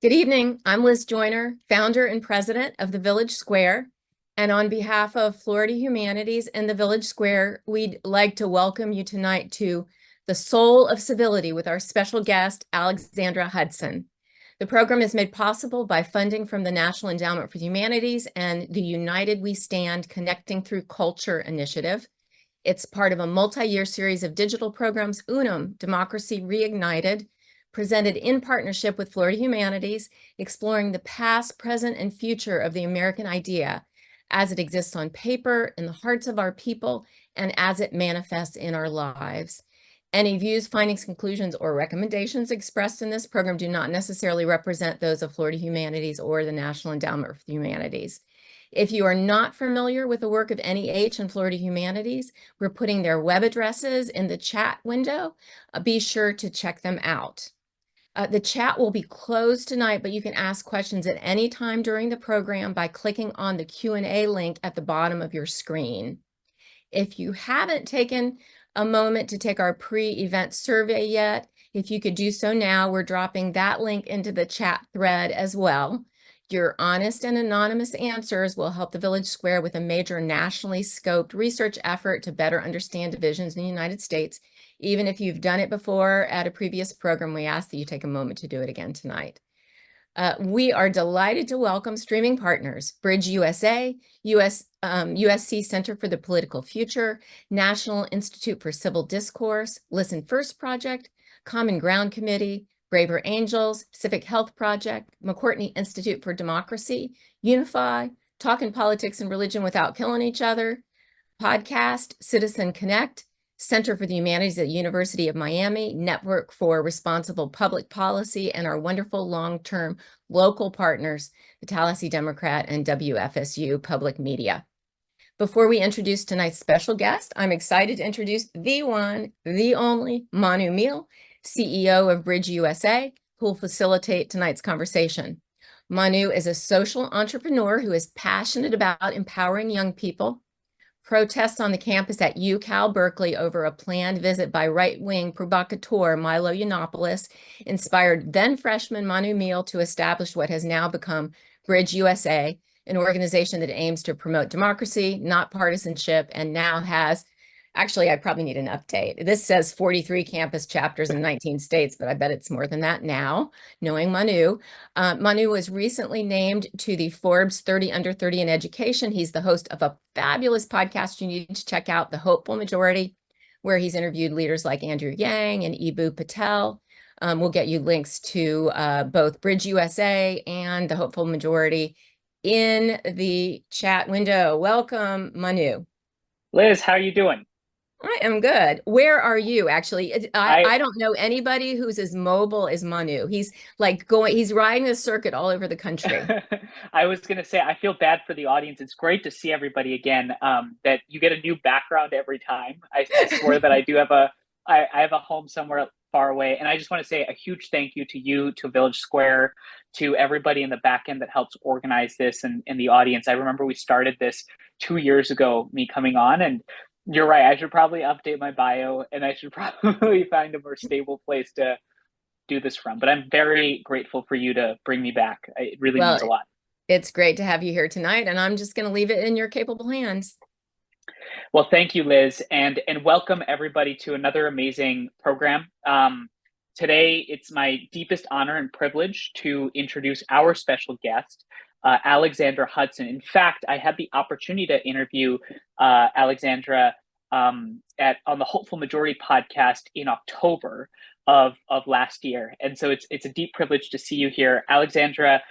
Good evening. I'm Liz Joyner, founder and president of the Village Square. And on behalf of Florida Humanities and the Village Square, we'd like to welcome you tonight to The Soul of Civility with our special guest, Alexandra Hudson. The program is made possible by funding from the National Endowment for the Humanities and the United We Stand Connecting Through Culture initiative. It's part of a multi-year series of digital programs, UNUM, Democracy Reignited, presented in partnership with Florida Humanities, exploring the past, present, and future of the American idea as it exists on paper, in the hearts of our people, and as it manifests in our lives. Any views, findings, conclusions, or recommendations expressed in this program do not necessarily represent those of Florida Humanities or the National Endowment for the Humanities. If you are not familiar with the work of NEH and Florida Humanities, we're putting their web addresses in the chat window. Be sure to check them out. The chat will be closed tonight, but you can ask questions at any time during the program by clicking on the Q&A link at the bottom of your screen. If you haven't taken a moment to take our pre-event survey yet, if you could do so now, we're dropping that link into the chat thread as well. Your honest and anonymous answers will help the Village Square with a major nationally scoped research effort to better understand divisions in the United States. Even if you've done it before at a previous program, we ask that you take a moment to do it again tonight. We are delighted to welcome streaming partners, Bridge USA, USC Center for the Political Future, National Institute for Civil Discourse, Listen First Project, Common Ground Committee, Braver Angels, Civic Health Project, McCourtney Institute for Democracy, Unify, Talking Politics and Religion Without Killing Each Other, Podcast, Citizen Connect, Center for the Humanities at the University of Miami, Network for Responsible Public Policy, and our wonderful long-term local partners, the Tallahassee Democrat and WFSU Public Media. Before we introduce tonight's special guest, I'm excited to introduce the one, the only Manu Meel, CEO of Bridge USA, who will facilitate tonight's conversation. Manu is a social entrepreneur who is passionate about empowering young people. Protests on the campus at UCal Berkeley over a planned visit by right-wing provocateur Milo Yiannopoulos inspired then-freshman Manu Meel to establish what has now become Bridge USA, an organization that aims to promote democracy, not partisanship, and now has, actually, I probably need an update. This says 43 campus chapters in 19 states, but I bet it's more than that now, knowing Manu. Manu was recently named to the Forbes 30 Under 30 in Education. He's the host of a fabulous podcast you need to check out, The Hopeful Majority, where he's interviewed leaders like Andrew Yang and Eboo Patel. We'll get you links to both Bridge USA and The Hopeful Majority in the chat window. Welcome, Manu. Liz, how are you doing? I am good. Where are you actually? I don't know anybody who's as mobile as Manu. He's like he's riding the circuit all over the country. I was going to say, I feel bad for the audience. It's great to see everybody again, that you get a new background every time. I swear that I do have I have a home somewhere far away. And I just want to say a huge thank you to you, to Village Square, to everybody in the back end that helps organize this and the audience. I remember we started this 2 years ago, me coming on, and you're right. I should probably update my bio and I should probably find a more stable place to do this from. But I'm very grateful for you to bring me back. It really means a lot. It's great to have you here tonight, and I'm just going to leave it in your capable hands. Well, thank you, Liz, and welcome everybody to another amazing program. Today, it's my deepest honor and privilege to introduce our special guest, Alexandra Hudson. In fact, I had the opportunity to interview Alexandra on the Hopeful Majority podcast in October of last year, and so it's a deep privilege to see you here. Alexandra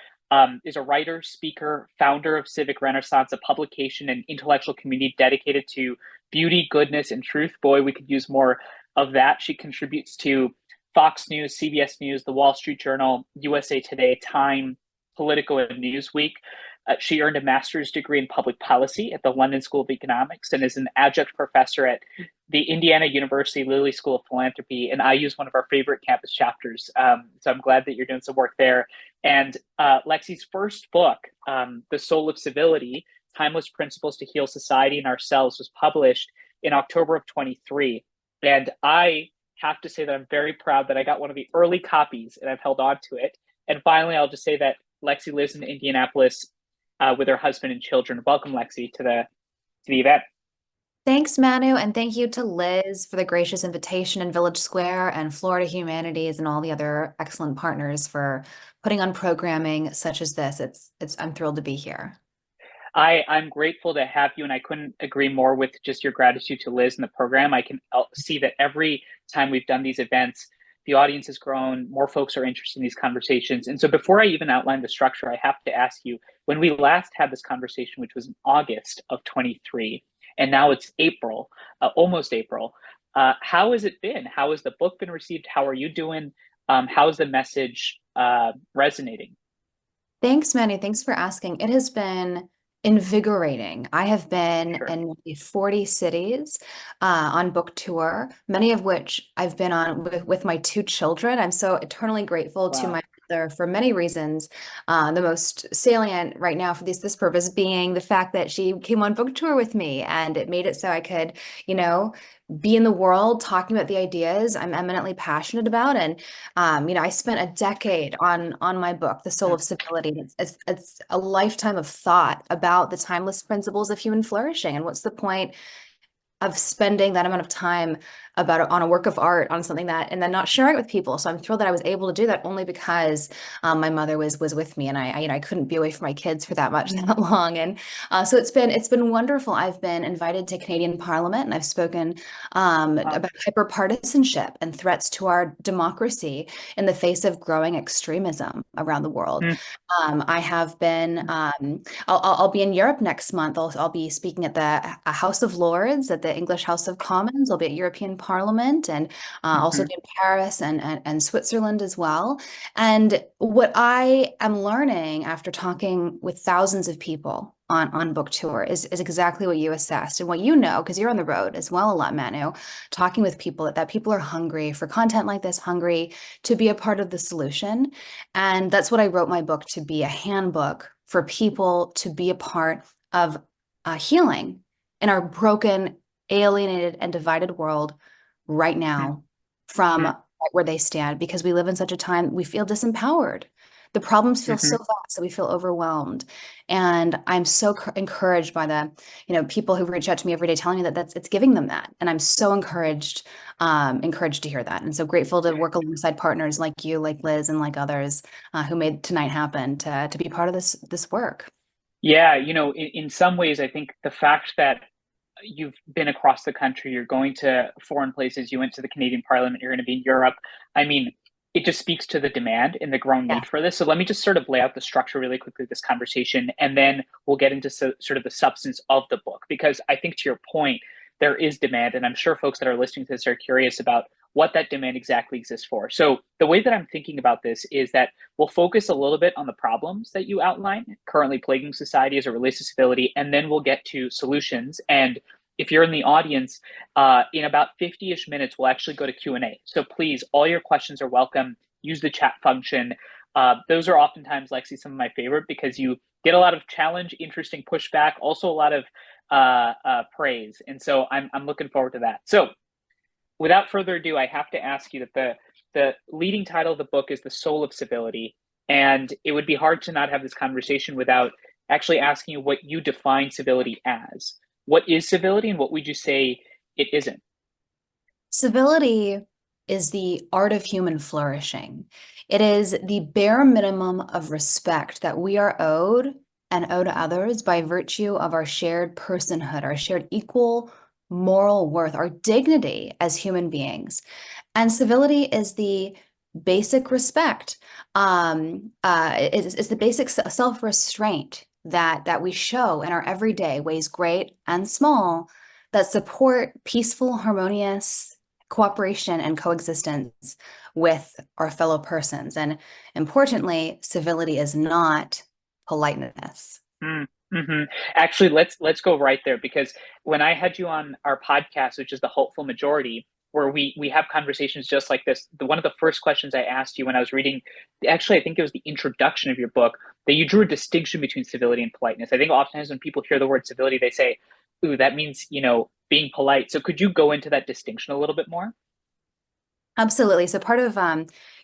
is a writer, speaker, founder of Civic Renaissance, a publication and intellectual community dedicated to beauty, goodness, and truth. Boy, we could use more of that. She contributes to Fox News, CBS News, The Wall Street Journal, USA Today, Time, Politico, and Newsweek. She earned a master's degree in public policy at the London School of Economics and is an adjunct professor at the Indiana University Lilly School of Philanthropy. And I use one of our favorite campus chapters. So I'm glad that you're doing some work there. And Lexi's first book, The Soul of Civility, Timeless Principles to Heal Society and Ourselves, was published in October of 23. And I have to say that I'm very proud that I got one of the early copies and I've held on to it. And finally, I'll just say that Lexi lives in Indianapolis with her husband and children. Welcome, Lexi, to the event. Thanks, Manu, and thank you to Liz for the gracious invitation in Village Square and Florida Humanities and all the other excellent partners for putting on programming such as this. I'm thrilled to be here. I'm grateful to have you, and I couldn't agree more with just your gratitude to Liz and the program. I can see that every time we've done these events, the audience has grown, more folks are interested in these conversations. And so before I even outline the structure, I have to ask you, when we last had this conversation, which was in August of 23, and now it's April, almost April, how has it been? How has the book been received? How are you doing? How is the message resonating? Thanks, Manny. Thanks for asking. It has been invigorating. I have been Sure. in maybe 40 cities on book tour, many of which I've been on with my two children. I'm so eternally grateful to Wow. my mother for many reasons. The most salient right now for this purpose being the fact that she came on book tour with me, and it made it so I could, be in the world talking about the ideas I'm eminently passionate about. And I spent a decade on my book, The Soul Mm, of Civility. It's a lifetime of thought about the timeless principles of human flourishing. And what's the point of spending that amount of time on a work of art on something that and then not sharing it with people? So I'm thrilled that I was able to do that only because my mother was with me, and I couldn't be away from my kids for that much that long. And so it's been wonderful. I've been invited to Canadian Parliament, and I've spoken wow. about hyperpartisanship and threats to our democracy in the face of growing extremism around the world. Mm, I have been. I'll be in Europe next month. I'll be speaking at the House of Lords, at the English House of Commons. I'll be at European Parliament, and also mhm, be in Paris and Switzerland as well. And what I am learning after talking with thousands of people on book tour is exactly what you assessed and what you know, because you're on the road as well a lot, Manu, talking with people that people are hungry for content like this, hungry to be a part of the solution. And that's what I wrote my book to be, a handbook for people to be a part of healing in our broken, alienated, and divided world right mhm, now from mm, right where they stand, because we live in such a time we feel disempowered. The problems feel so mhm. vast that we feel overwhelmed. And I'm so encouraged by the, people who reach out to me every day telling me that it's giving them that. And I'm so encouraged to hear that. And so grateful to work alongside partners like you, like Liz, and like others who made tonight happen to be part of this work. Yeah, in some ways, I think the fact that you've been across the country, you're going to foreign places, you went to the Canadian Parliament, you're going to be in Europe. I mean, it just speaks to the demand and the growing Yeah. need for this. So let me just sort of lay out the structure really quickly of this conversation, and then we'll get into sort of the substance of the book. Because I think to your point, there is demand, and I'm sure folks that are listening to this are curious about what that demand exactly exists for. So the way that I'm thinking about this is that we'll focus a little bit on the problems that you outline currently plaguing society as it relates to civility, and then we'll get to solutions. And if you're in the audience, in about 50-ish minutes, we'll actually go to Q&A. So please, all your questions are welcome. Use the chat function. Those are oftentimes, Lexi, some of my favorite because you get a lot of challenge, interesting pushback, also a lot of praise. And so I'm looking forward to that. So without further ado, I have to ask you that the leading title of the book is The Soul of Civility. And it would be hard to not have this conversation without actually asking you what you define civility as. What is civility, and what would you say it isn't? Civility is the art of human flourishing. It is the bare minimum of respect that we are owed and owe to others by virtue of our shared personhood, our shared equal moral worth, our dignity as human beings. And civility is the basic respect. It's the basic self-restraint that we show in our everyday ways, great and small, that support peaceful, harmonious cooperation and coexistence with our fellow persons. And importantly, civility is not politeness. Mm, hmm. Actually, let's go right there because when I had you on our podcast, which is the Hopeful Majority, where we have conversations just like this, one of the first questions I asked you when I was reading, actually, I think it was the introduction of your book, that you drew a distinction between civility and politeness. I think oftentimes when people hear the word civility, they say, "Ooh, that means being polite." So could you go into that distinction a little bit more? Absolutely. So part of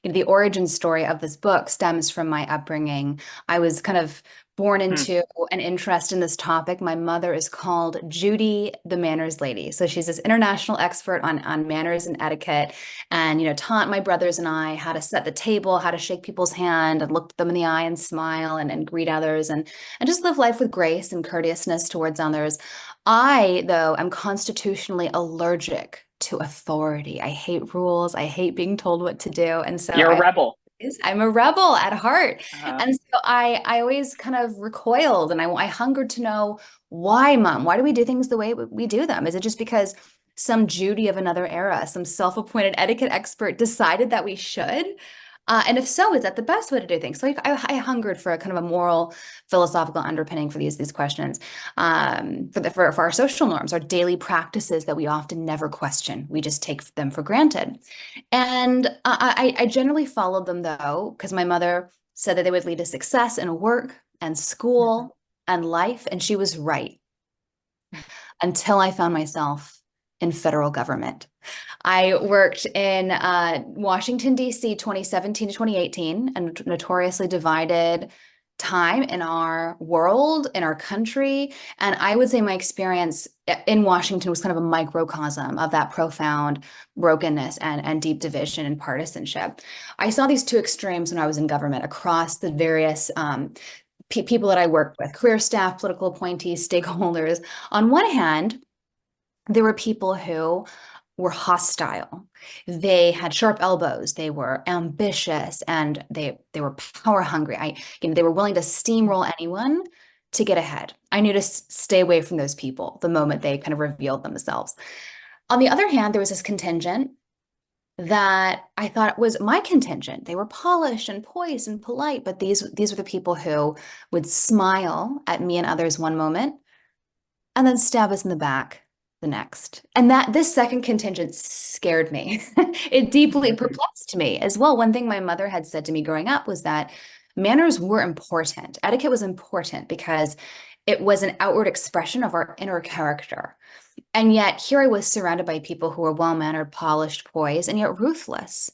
the origin story of this book stems from my upbringing. I was kind of born into an interest in this topic. My mother is called Judy the Manners Lady. So she's this international expert on manners and etiquette, and taught my brothers and I how to set the table, how to shake people's hand and look them in the eye and smile and greet others, and just live life with grace and courteousness towards others. I, though, am constitutionally allergic to authority. I hate rules. I hate being told what to do. And so You're a rebel. I'm a rebel at heart. Uh-huh. And so I always kind of recoiled, and I hungered to know, why, Mom? Why do we do things the way we do them? Is it just because some Judy of another era, some self-appointed etiquette expert decided that we should? And if so, is that the best way to do things? So I hungered for a kind of a moral, philosophical underpinning for these questions, for our social norms, our daily practices that we often never question. We just take them for granted. And I generally followed them, though, because my mother said that they would lead to success in work and school and life, and she was right. Until I found myself in federal government. I worked in Washington, D.C., 2017 to 2018, a notoriously divided time in our world, in our country. And I would say my experience in Washington was kind of a microcosm of that profound brokenness and deep division and partisanship. I saw these two extremes when I was in government across the various people that I worked with, career staff, political appointees, stakeholders. On one hand, there were people who were hostile. They had sharp elbows. They were ambitious, and they were power hungry. They were willing to steamroll anyone to get ahead. I knew to stay away from those people the moment they kind of revealed themselves. On the other hand, there was this contingent that I thought was my contingent. They were polished and poised and polite, but these were the people who would smile at me and others one moment and then stab us in the back the next. And this second contingent scared me. It deeply perplexed me as well. One thing my mother had said to me growing up was that manners were important. Etiquette was important because it was an outward expression of our inner character. And yet here I was surrounded by people who were well-mannered, polished, poised, and yet ruthless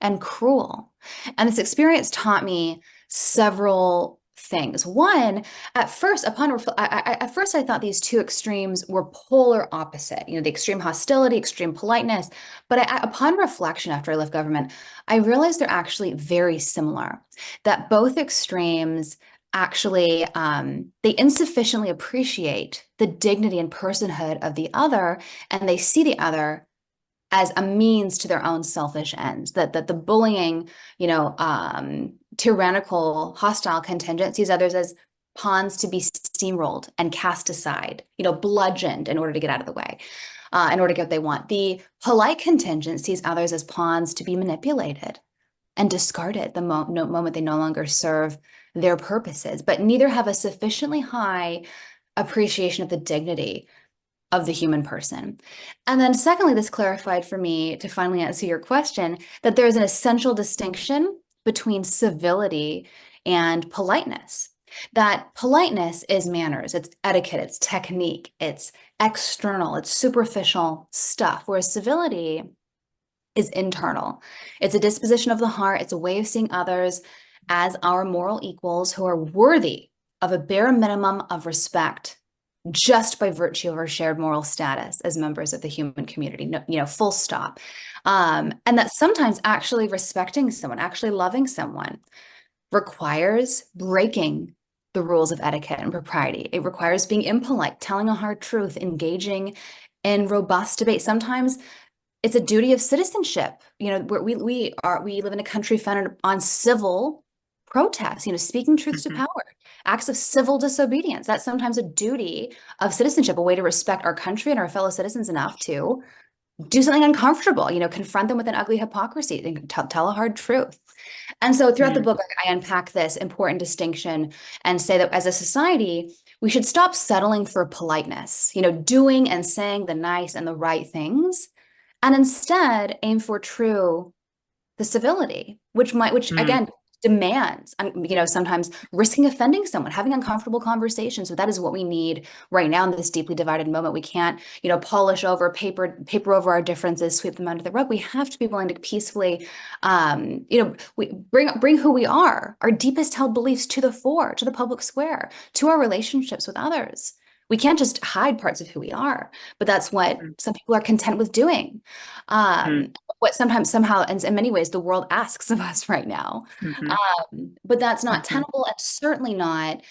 and cruel. And this experience taught me several things. One, at first I thought these two extremes were polar opposite, the extreme hostility, extreme politeness. But upon reflection, after I left government, I realized they're actually very similar, that both extremes actually, they insufficiently appreciate the dignity and personhood of the other, and they see the other as a means to their own selfish ends, that the bullying, tyrannical, hostile contingent sees others as pawns to be steamrolled and cast aside, bludgeoned in order to get out of the way, in order to get what they want. The polite contingent sees others as pawns to be manipulated and discarded the moment they no longer serve their purposes, but neither have a sufficiently high appreciation of the dignity of the human person. And then secondly, this clarified for me, to finally answer your question, that there is an essential distinction between civility and politeness. That politeness is manners, it's etiquette, it's technique, it's external, it's superficial stuff, whereas civility is internal. It's a disposition of the heart, it's a way of seeing others as our moral equals who are worthy of a bare minimum of respect just by virtue of our shared moral status as members of the human community, full stop. And that sometimes actually respecting someone, actually loving someone, requires breaking the rules of etiquette and propriety. It requires being impolite, telling a hard truth, engaging in robust debate. Sometimes it's a duty of citizenship. Where we live in a country founded on civil protest, speaking truths to power, acts of civil disobedience. That's sometimes a duty of citizenship, a way to respect our country and our fellow citizens enough to do something uncomfortable, confront them with an ugly hypocrisy and tell a hard truth. And so throughout the book, I unpack this important distinction and say that as a society, we should stop settling for politeness, doing and saying the nice and the right things, and instead aim for the civility, which again, demands, sometimes risking offending someone, having uncomfortable conversations. So that is what we need right now in this deeply divided moment. We can't, polish over, paper over our differences, sweep them under the rug. We have to be willing to peacefully, we bring who we are, our deepest held beliefs to the fore, to the public square, to our relationships with others. We can't just hide parts of who we are, but that's what some people are content with doing. What somehow, and in many ways, the world asks of us right now. But that's not tenable and certainly not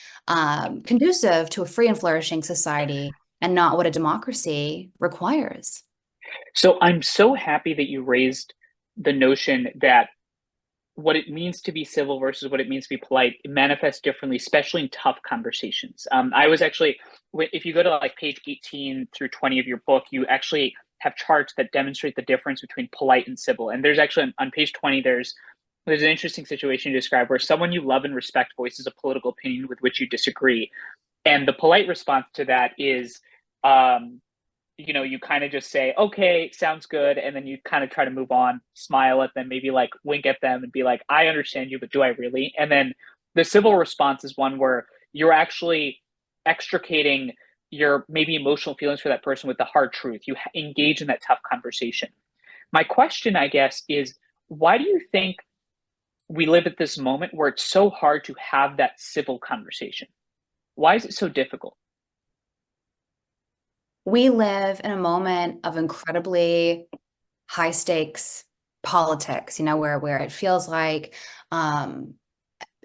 conducive to a free and flourishing society and not what a democracy requires. So I'm so happy that you raised the notion that what it means to be civil versus what it means to be polite, it manifests differently, especially in tough conversations. I was actually, if you go to like page 18 through 20 of your book, you actually have charts that demonstrate the difference between polite and civil. And there's actually on page 20, there's an interesting situation you describe where someone you love and respect voices a political opinion with which you disagree. And the polite response to that is, you kind of just say, okay, sounds good. And then you kind of try to move on, smile at them, maybe like wink at them and be like, I understand you, but do I really? And then the civil response is one where you're actually extricating your maybe emotional feelings for that person with the hard truth. You engage in that tough conversation. My question, I guess, is why do you think we live at this moment where it's so hard to have that civil conversation? Why is it so difficult? We live in a moment of incredibly high stakes politics, where it feels like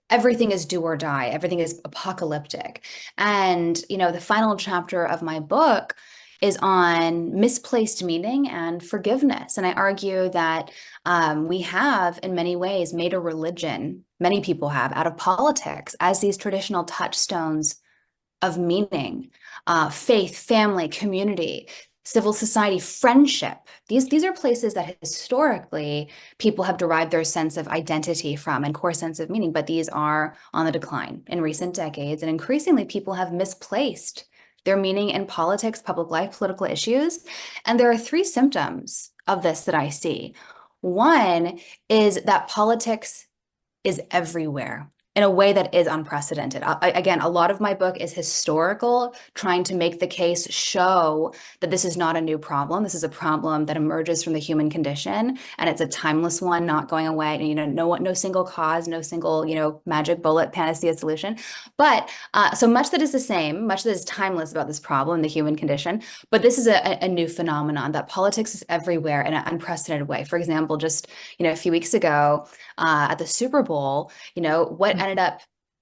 everything is do or die, everything is apocalyptic. And, the final chapter of my book is on misplaced meaning and forgiveness. And I argue that we have, in many ways, made a religion, many people have, out of politics as these traditional touchstones of meaning, faith, family, community, civil society, friendship. These are places that historically people have derived their sense of identity from and core sense of meaning, but these are on the decline in recent decades. And increasingly people have misplaced their meaning in politics, public life, political issues. And there are three symptoms of this that I see. One is that politics is everywhere in a way that is unprecedented. Again, a lot of my book is historical, trying to make the case show that this is not a new problem. This is a problem that emerges from the human condition, and it's a timeless one, not going away. No single cause, no single, magic bullet panacea solution. But so much that is the same, much that is timeless about this problem, the human condition. But this is a new phenomenon that politics is everywhere in an unprecedented way. For example, just a few weeks ago at the Super Bowl,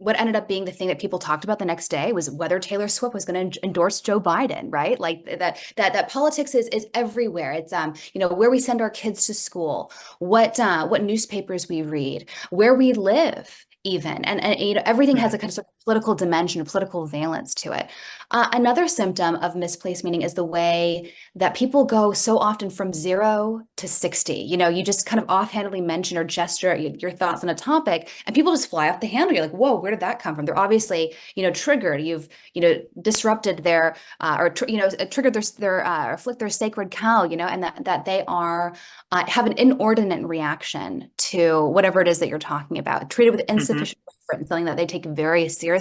what ended up being the thing that people talked about the next day was whether Taylor Swift was going to endorse Joe Biden, right? Like that politics is everywhere. It's where we send our kids to school, what newspapers we read, where we live even, and everything has a kind of political dimension, political valence to it. Another symptom of misplaced meaning is the way that people go so often from 0 to 60. You just kind of offhandedly mention or gesture your thoughts on a topic, and people just fly off the handle. You're like, whoa, where did that come from? They're obviously, triggered. You've, disrupted their, triggered their, flicked their sacred cow, and that they are, have an inordinate reaction to whatever it is that you're talking about, treated with insufficient reference, something that they take very seriously.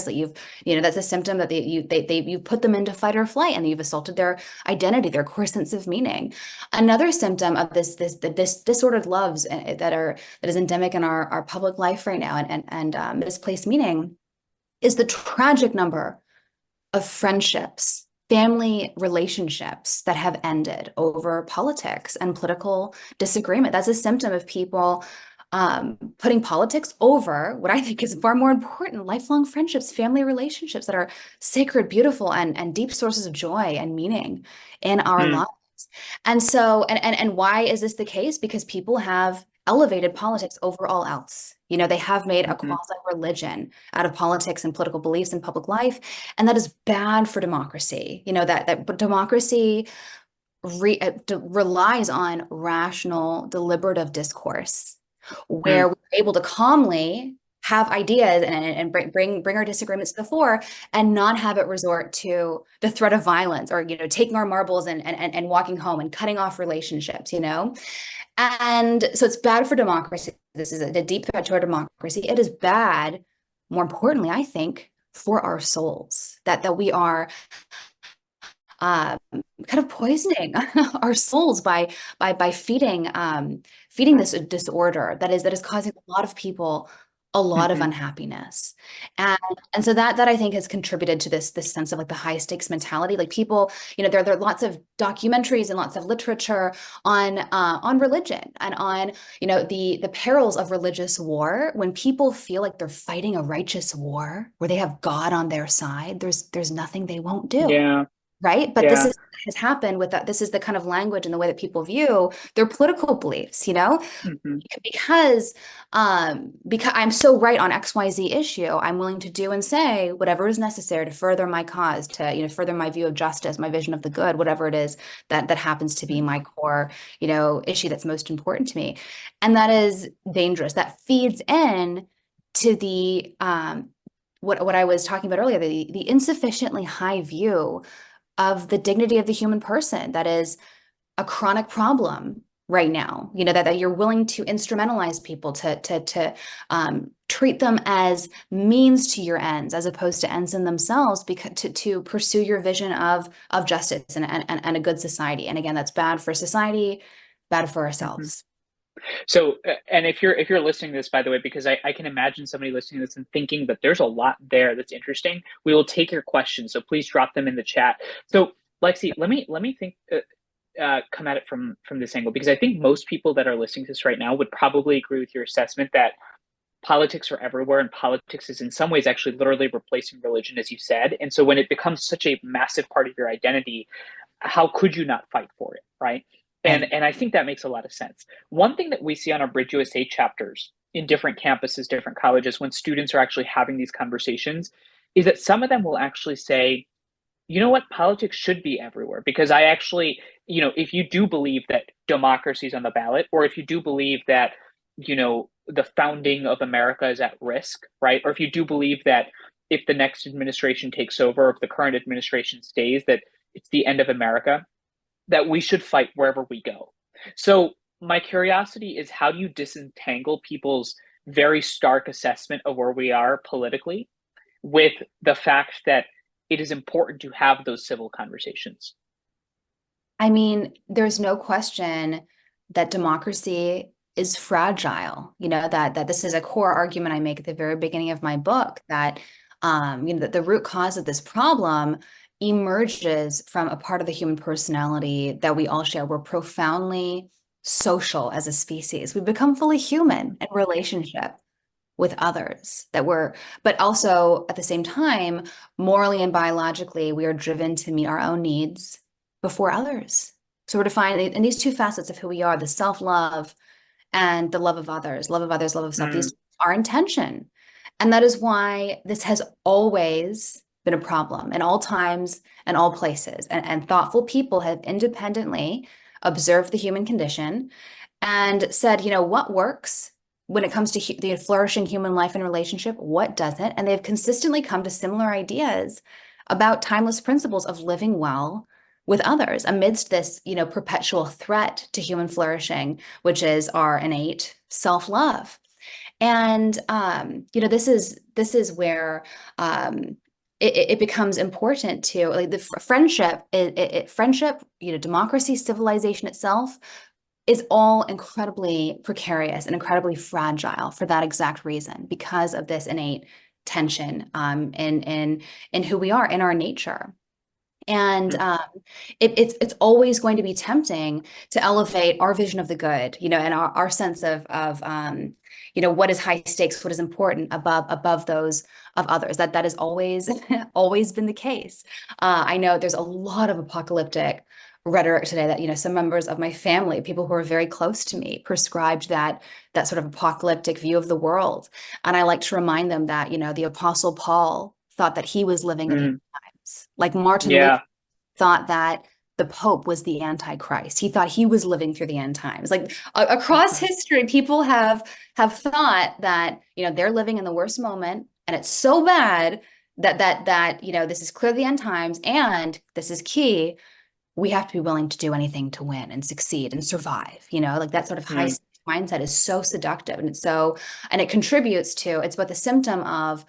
That's a symptom that you put them into fight or flight, and you've assaulted their identity, their core sense of meaning. Another symptom of this disordered loves that is endemic in our public life right now and misplaced meaning is the tragic number of friendships, family relationships that have ended over politics and political disagreement. That's a symptom of people putting politics over what I think is far more important: lifelong friendships, family relationships that are sacred, beautiful, and deep sources of joy and meaning in our lives. And so, and why is this the case? Because people have elevated politics over all else. They have made a quasi-religion out of politics and political beliefs in public life, and that is bad for democracy. That democracy relies on rational, deliberative discourse, where we're able to calmly have ideas and bring our disagreements to the fore and not have it resort to the threat of violence or, taking our marbles and walking home and cutting off relationships, And so it's bad for democracy. this is a deep threat to our democracy. It is bad, more importantly, I think, for our souls, that we are kind of poisoning our souls by feeding this disorder that is causing a lot of people a lot of unhappiness. And so that I think has contributed to this sense of like the high stakes mentality. Like people, there are lots of documentaries and lots of literature on religion and on, the perils of religious war. When people feel like they're fighting a righteous war where they have God on their side, there's nothing they won't do. Yeah. Right. But Yeah. has happened with that. This is the kind of language and the way that people view their political beliefs, because I'm so right on XYZ issue, I'm willing to do and say whatever is necessary to further my cause, to, further my view of justice, my vision of the good, whatever it is that happens to be my core, issue that's most important to me. And that is dangerous. That feeds in to the what I was talking about earlier, the insufficiently high view of the dignity of the human person. That is a chronic problem right now, that you're willing to instrumentalize people to treat them as means to your ends, as opposed to ends in themselves, because to pursue your vision of justice and a good society. And again, that's bad for society, bad for ourselves. So, and if you're listening to this, by the way, because I can imagine somebody listening to this and thinking that there's a lot there that's interesting, we will take your questions. So please drop them in the chat. So Lexi, let me think, come at it from this angle, because I think most people that are listening to this right now would probably agree with your assessment that politics are everywhere, and politics is in some ways actually literally replacing religion, as you said. And so when it becomes such a massive part of your identity, how could you not fight for it, right? And I think that makes a lot of sense. One thing that we see on our Bridge USA chapters in different campuses, different colleges, when students are actually having these conversations, is that some of them will actually say, you know what, politics should be everywhere. Because I actually, if you do believe that democracy is on the ballot, or if you do believe that, the founding of America is at risk, right? Or if you do believe that if the next administration takes over, or if the current administration stays, that it's the end of America, that we should fight wherever we go. So my curiosity is, how do you disentangle people's very stark assessment of where we are politically with the fact that it is important to have those civil conversations? I mean, there's no question that democracy is fragile, that this is a core argument I make at the very beginning of my book, that that the root cause of this problem emerges from a part of the human personality that we all share. We're profoundly social as a species. We become fully human in relationship with others, but also at the same time, morally and biologically, we are driven to meet our own needs before others. So we're defined in these two facets of who we are, the self-love and the love of others, love of self. These are intention. And that is why this has always been a problem in all times and all places. And thoughtful people have independently observed the human condition and said, what works when it comes to the flourishing human life and relationship, what doesn't? And they've consistently come to similar ideas about timeless principles of living well with others amidst this, perpetual threat to human flourishing, which is our innate self-love. And, this is where it becomes important to, like, the friendship, friendship, democracy, civilization itself is all incredibly precarious and incredibly fragile for that exact reason, because of this innate tension in who we are, in our nature. And it's always going to be tempting to elevate our vision of the good, and our sense of what is high stakes, what is important above those of others. That has always always been the case. I know there's a lot of apocalyptic rhetoric today that, some members of my family, people who are very close to me, prescribed that sort of apocalyptic view of the world. And I like to remind them that, the Apostle Paul thought that he was living in the end times. Like Martin Luther thought that the Pope was the Antichrist. He thought he was living through the end times. Like across history, people have thought that, they're living in the worst moment, and it's so bad that this is clear the end times, and this is key. We have to be willing to do anything to win and succeed and survive, like that sort of high mindset is so seductive, and and it contributes to, it's both a symptom of,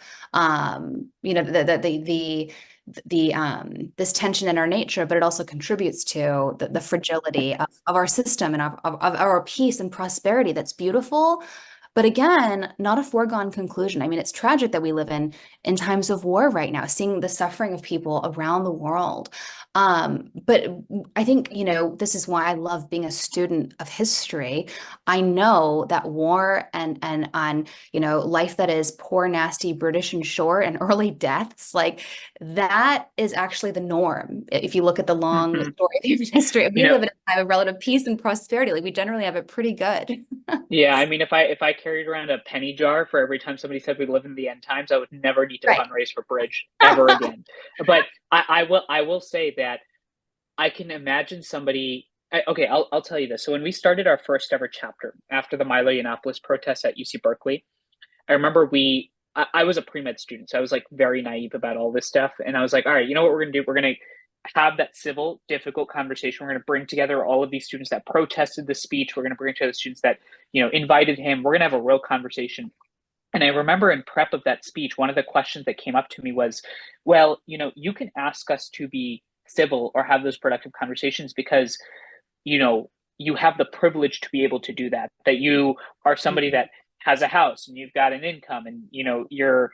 this tension in our nature, but it also contributes to the fragility of our system and of our peace and prosperity that's beautiful. But again, not a foregone conclusion. I mean, it's tragic that we live in times of war right now, seeing the suffering of people around the world. But I think, this is why I love being a student of history. I know that war and on, life that is poor, nasty, brutish, and short, and early deaths, like that is actually the norm. If you look at the long story of human history, we live in a time of relative peace and prosperity. Like we generally have it pretty good. Yeah, I mean, if I carried around a penny jar for every time somebody said we live in the end times, I would never need to fundraise for Bridge ever again. But I will say that I can imagine somebody. Okay, I'll tell you this. So when we started our first ever chapter after the Milo Yiannopoulos protests at UC Berkeley, I remember I was a pre-med student, so I was like very naive about all this stuff, and I was like, all right, you know what we're gonna do? We're gonna have that civil, difficult conversation. We're going to bring together all of these students that protested the speech. We're going to bring together the students that, invited him. We're going to have a real conversation. And I remember in prep of that speech, one of the questions that came up to me was, well, you can ask us to be civil or have those productive conversations because, you have the privilege to be able to do that, that you are somebody that has a house and you've got an income and, you're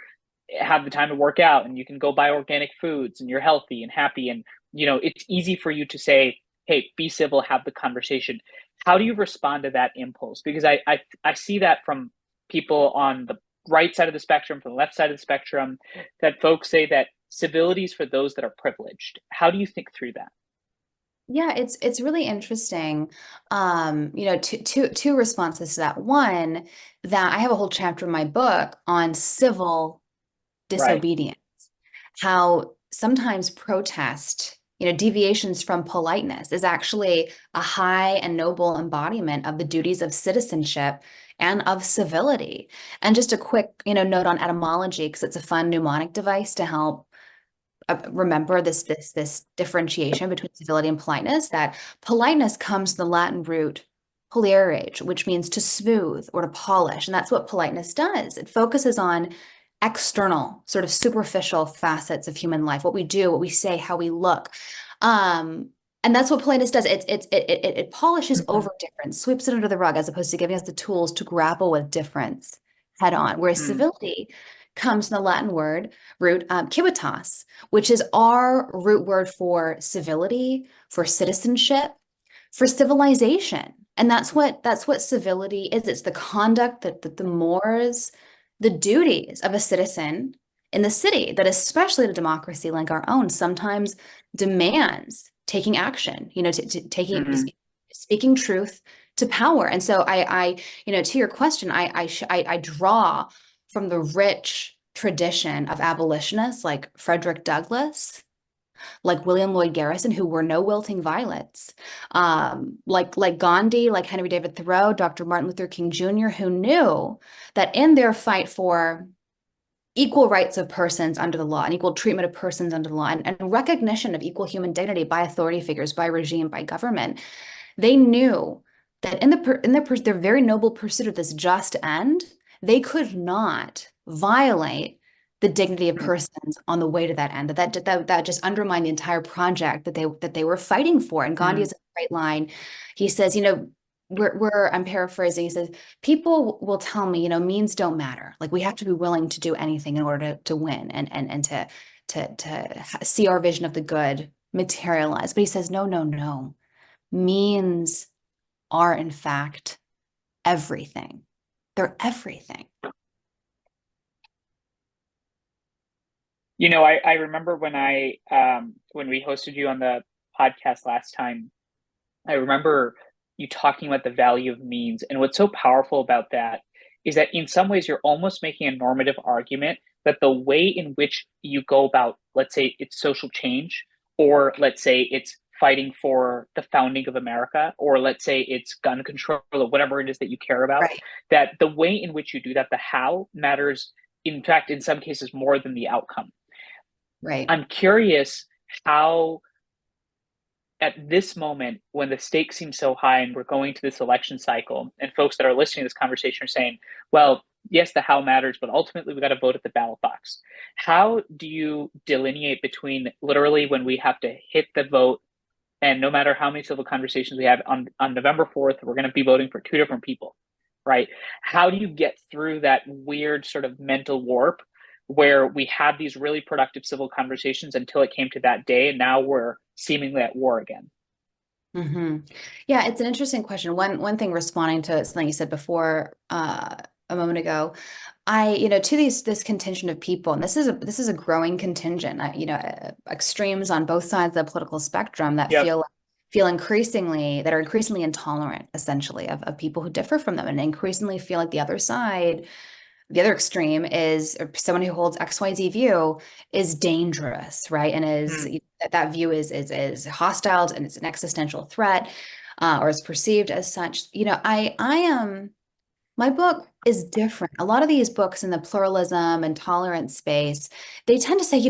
have the time to work out and you can go buy organic foods and you're healthy and happy. And, it's easy for you to say, hey, be civil, have the conversation. How do you respond to that impulse? Because I see that from people on the right side of the spectrum, from the left side of the spectrum, that folks say that civility is for those that are privileged. How do you think through that? Yeah, it's really interesting. Two responses to that. One, that I have a whole chapter in my book on civil Right. disobedience, how sometimes protest, deviations from politeness is actually a high and noble embodiment of the duties of citizenship and of civility. And just a quick, note on etymology, because it's a fun mnemonic device to help remember this differentiation between civility and politeness, that politeness comes from the Latin root polere, which means to smooth or to polish. And that's what politeness does. It focuses on external, sort of superficial facets of human life, what we do, what we say, how we look. And that's what politeness does. It polishes over difference, sweeps it under the rug, as opposed to giving us the tools to grapple with difference head on. Whereas civility comes from the Latin root civitas, which is our root word for civility, for citizenship, for civilization. And that's what civility is. It's the conduct, that the mores, the duties of a citizen in the city that, especially in a democracy like our own, sometimes demands taking action, speaking truth to power. And so to your question, I draw from the rich tradition of abolitionists like Frederick Douglass, like William Lloyd Garrison, who were no wilting violets, like Gandhi, like Henry David Thoreau, Dr. Martin Luther King Jr., who knew that in their fight for equal rights of persons under the law and equal treatment of persons under the law, and recognition of equal human dignity by authority figures, by regime, by government, they knew that in their very noble pursuit of this just end, they could not violate the dignity of persons on the way to that end. That just undermined the entire project that they were fighting for. And Gandhi has a great line. He says, I'm paraphrasing. He says, people will tell me, means don't matter. Like we have to be willing to do anything in order to win and to see our vision of the good materialize. But he says, no. Means are in fact everything. They're everything. I remember when when we hosted you on the podcast last time, I remember you talking about the value of means. And what's so powerful about that is that in some ways you're almost making a normative argument that the way in which you go about, let's say it's social change, or let's say it's fighting for the founding of America, or let's say it's gun control, or whatever it is that you care about, Right. that the way in which you do that, the how matters, in fact, in some cases more than the outcome. Right. I'm curious how at this moment, when the stakes seem so high and we're going to this election cycle, and folks that are listening to this conversation are saying, well, yes, the how matters, but ultimately we got to vote at the ballot box. How do you delineate between literally when we have to hit the vote, and no matter how many civil conversations we have on November 4th, we're going to be voting for two different people, right? How do you get through that weird sort of mental warp where we had these really productive civil conversations until it came to that day, and now we're seemingly at war again? Yeah, it's an interesting question. One thing, responding to something you said before, a moment ago, to this contingent of people, and this is a growing contingent, extremes on both sides of the political spectrum that Yep. feel increasingly intolerant, essentially, of people who differ from them, and increasingly feel like the other side, the other extreme, is someone who holds XYZ view is dangerous, right? And that view is hostile, and it's an existential threat, or is perceived as such. I am. My book is different. A lot of these books in the pluralism and tolerance space, they tend to say,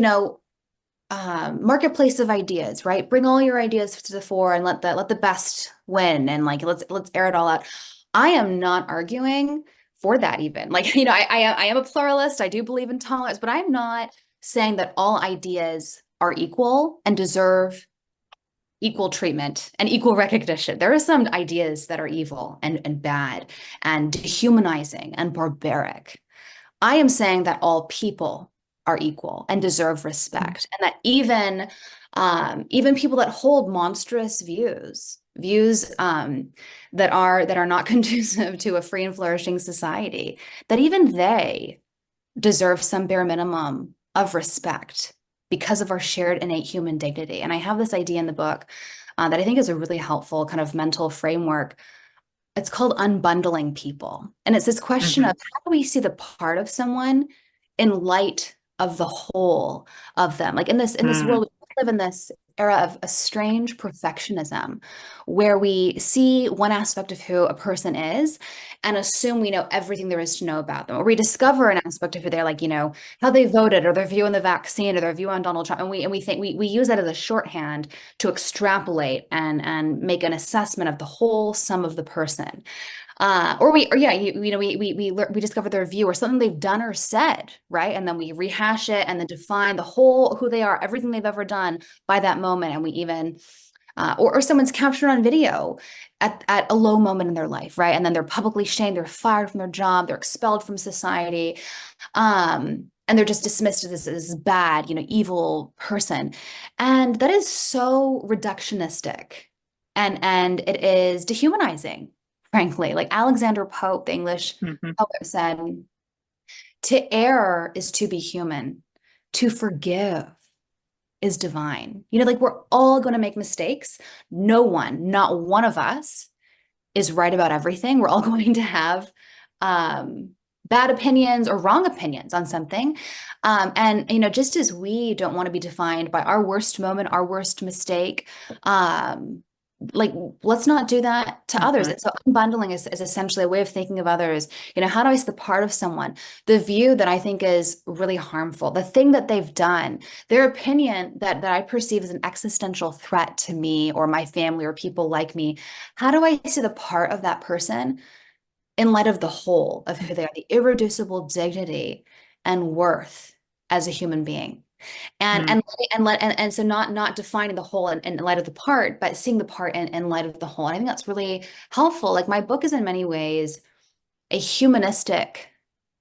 marketplace of ideas, right? Bring all your ideas to the fore and let the best win, and let's air it all out. I am not arguing for that even. I am a pluralist. I do believe in tolerance, but I'm not saying that all ideas are equal and deserve equal treatment and equal recognition. There are some ideas that are evil and bad and dehumanizing and barbaric. I am saying that all people are equal and deserve respect, and that even people that hold monstrous views that are not conducive to a free and flourishing society, that even they deserve some bare minimum of respect because of our shared innate human dignity. And I have this idea in the book that I think is a really helpful kind of mental framework. It's called unbundling people. And it's this question of, how do we see the part of someone in light of the whole of them? Like in this world, we live in this era of a strange perfectionism where we see one aspect of who a person is and assume we know everything there is to know about them. Or we discover an aspect of who they're, like, how they voted, or their view on the vaccine, or their view on Donald Trump. And we think we use that as a shorthand to extrapolate and make an assessment of the whole sum of the person. We discover their view or something they've done or said, right? And then we rehash it and then define the whole who they are, everything they've ever done by that moment. And we even, or someone's captured on video at a low moment in their life, right? And then they're publicly shamed, they're fired from their job, they're expelled from society. And they're just dismissed as this bad, evil person. And that is so reductionistic, and it is dehumanizing. Frankly, like Alexander Pope, the English poet, said, "To err is to be human, to forgive is divine." We're all going to make mistakes. No one, not one of us, is right about everything. We're all going to have bad opinions or wrong opinions on something. And just as we don't want to be defined by our worst moment, our worst mistake, let's not do that to others. And so unbundling is essentially a way of thinking of others. How do I see the part of someone, the view that I think is really harmful, the thing that they've done, their opinion that I perceive as an existential threat to me or my family or people like me? How do I see the part of that person in light of the whole of who they are, the irreducible dignity and worth as a human being? And so not defining the whole in light of the part, but seeing the part in light of the whole. And I think that's really helpful. Like, my book is in many ways a humanistic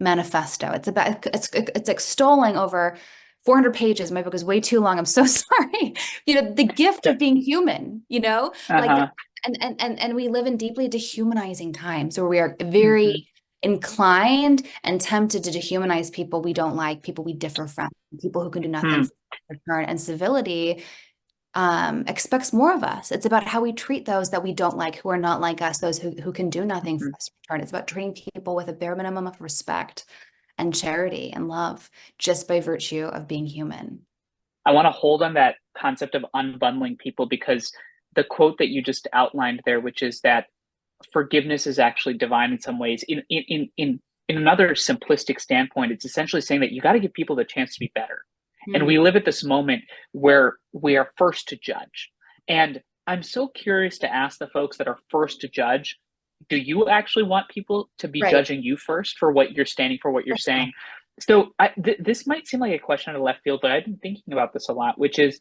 manifesto. It's extolling over 400 pages. My book is way too long. I'm so sorry. The gift of being human, and we live in deeply dehumanizing times where we are very inclined and tempted to dehumanize people we don't like, people we differ from, people who can do nothing for return. And civility expects more of us. It's about how we treat those that we don't like, who are not like us, those who can do nothing for us in return. It's about treating people with a bare minimum of respect and charity and love, just by virtue of being human. I want to hold on that concept of unbundling people, because the quote that you just outlined there, which is that forgiveness is actually divine in some ways. In another simplistic standpoint, it's essentially saying that you got to give people the chance to be better. And we live at this moment where we are first to judge. And I'm so curious to ask the folks that are first to judge, do you actually want people to be Right. judging you first for what you're standing for, what you're saying? So this might seem like a question out of left field, but I've been thinking about this a lot, which is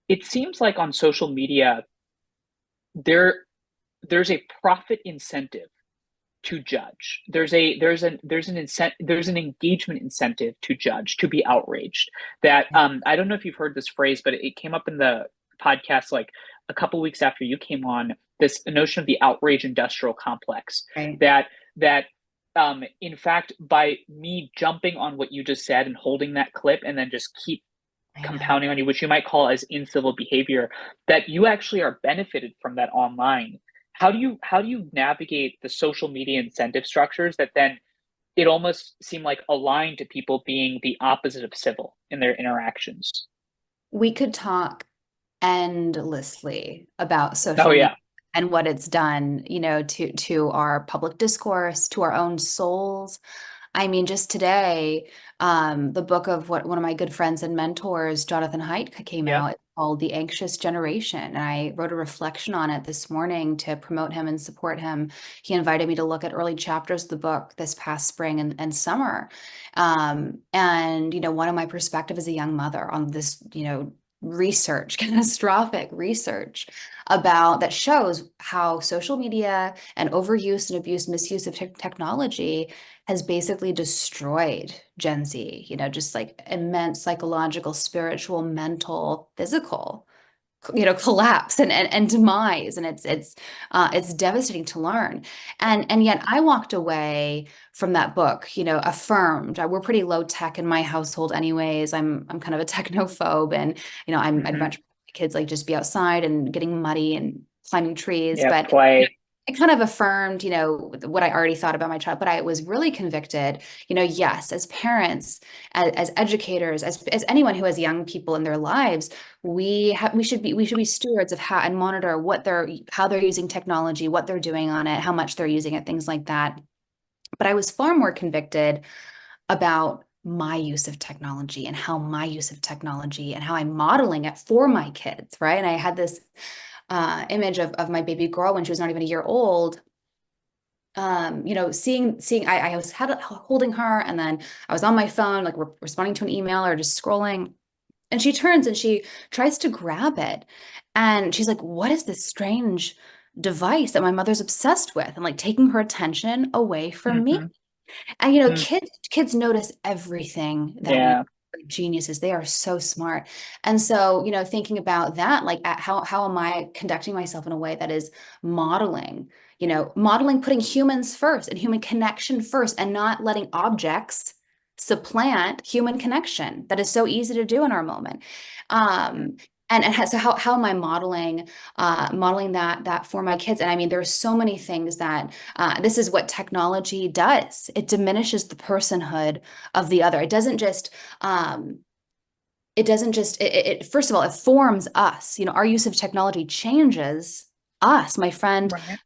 it seems like on social media there there's a profit incentive to judge. There's an engagement incentive to judge, to be outraged. That I don't know if you've heard this phrase, but it came up in the podcast like a couple weeks after you came on. This notion of the outrage industrial complex. Right. That in fact, by me jumping on what you just said and holding that clip and then just keep compounding on you, which you might call as incivil behavior, that you actually are benefited from that online. How do you navigate the social media incentive structures that then it almost seem like aligned to people being the opposite of civil in their interactions? We could talk endlessly about social Oh media yeah, and what it's done, to our public discourse, to our own souls. I mean, just today, the book of what one of my good friends and mentors, Jonathan Haidt, came yeah, out. It's called The Anxious Generation. And I wrote a reflection on it this morning to promote him and support him. He invited me to look at early chapters of the book this past spring and summer. And, one of my perspective as a young mother on this, research, catastrophic research about that shows how social media and overuse and abuse, misuse of technology has basically destroyed Gen Z, just like immense psychological, spiritual, mental, physical, collapse and demise. And it's devastating to learn. And yet I walked away from that book, affirmed. We're pretty low tech in my household anyways. I'm kind of a technophobe, and I'd mm-hmm. much kids like just be outside and getting muddy and climbing trees. Yeah, But play. it kind of affirmed, what I already thought about my child, but I was really convicted, yes, as parents, as educators, as anyone who has young people in their lives, we should be stewards of how and monitor how they're using technology, what they're doing on it, how much they're using it, things like that. But I was far more convicted about my use of technology and how my use of technology and how I'm modeling it for my kids, right? And I had this image of my baby girl when she was not even a year old. Seeing I was holding her, and then I was on my phone, like responding to an email or just scrolling, and she turns and she tries to grab it, and she's like, "What is this strange device that my mother's obsessed with?" And like taking her attention away from me. Mm-hmm. And Mm. kids notice everything that we Yeah. geniuses. They are so smart. And so, thinking about that, like how am I conducting myself in a way that is modeling, modeling putting humans first and human connection first, and not letting objects supplant human connection that is so easy to do in our moment. So how am I modeling that for my kids? And I mean, there's so many things that this is what technology does. It diminishes the personhood of the other. First of all, it forms us. Our use of technology changes us. My friend Right.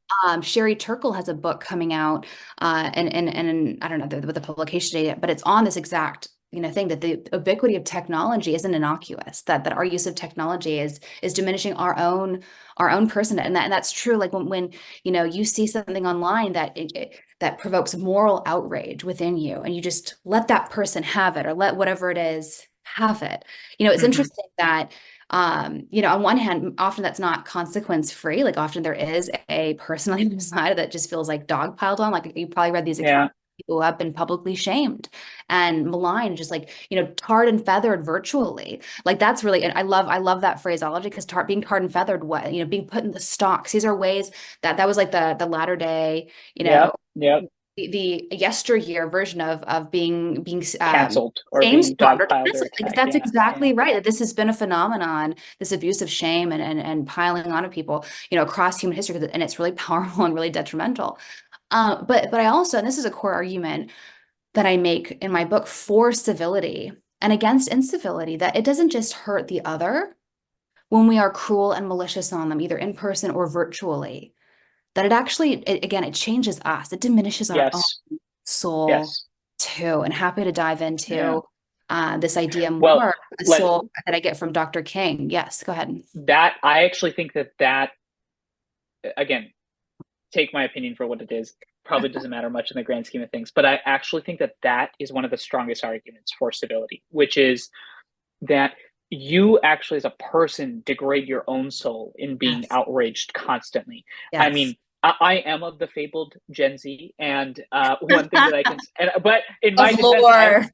Sherry Turkle has a book coming out, and I don't know the publication date, but it's on this exact thing, that the ubiquity of technology isn't innocuous. That our use of technology is diminishing our own person, and that's true. Like when you see something online that provokes moral outrage within you, and you just let that person have it, or let whatever it is have it. It's Mm-hmm. interesting that on one hand, often that's not consequence free. Like often there is a person on the other side that just feels like dog piled on. Like you probably read these Yeah. accounts of people who have been publicly shamed and maligned, just like, tarred and feathered virtually. Like that's really, and I love that phraseology, because being tarred and feathered, what, being put in the stocks. These are ways that was like the latter day, Yep. Yep. the yesteryear version of being Canceled or shame being stormed or dogpiled or canceled. attacked. That's Yeah. exactly Yeah. right. That this has been a phenomenon, this abuse of shame and piling on of people, across human history, and it's really powerful and really detrimental. But I also, and this is a core argument that I make in my book for civility and against incivility, that it doesn't just hurt the other when we are cruel and malicious on them, either in person or virtually, that it actually, again, it changes us. It diminishes our own Yes. soul Yes. too. And happy to dive Yeah. into this idea Well, more, the let soul that I get from Dr. King. Yes, go ahead. that I actually think that again, take my opinion for what it is. Probably doesn't matter much in the grand scheme of things, but I actually think that is one of the strongest arguments for civility, which is that you actually as a person degrade your own soul in being Yes. outraged constantly. I Yes. mean, I am of the fabled Gen Z, and one thing that I can, but in my Of defense, lore.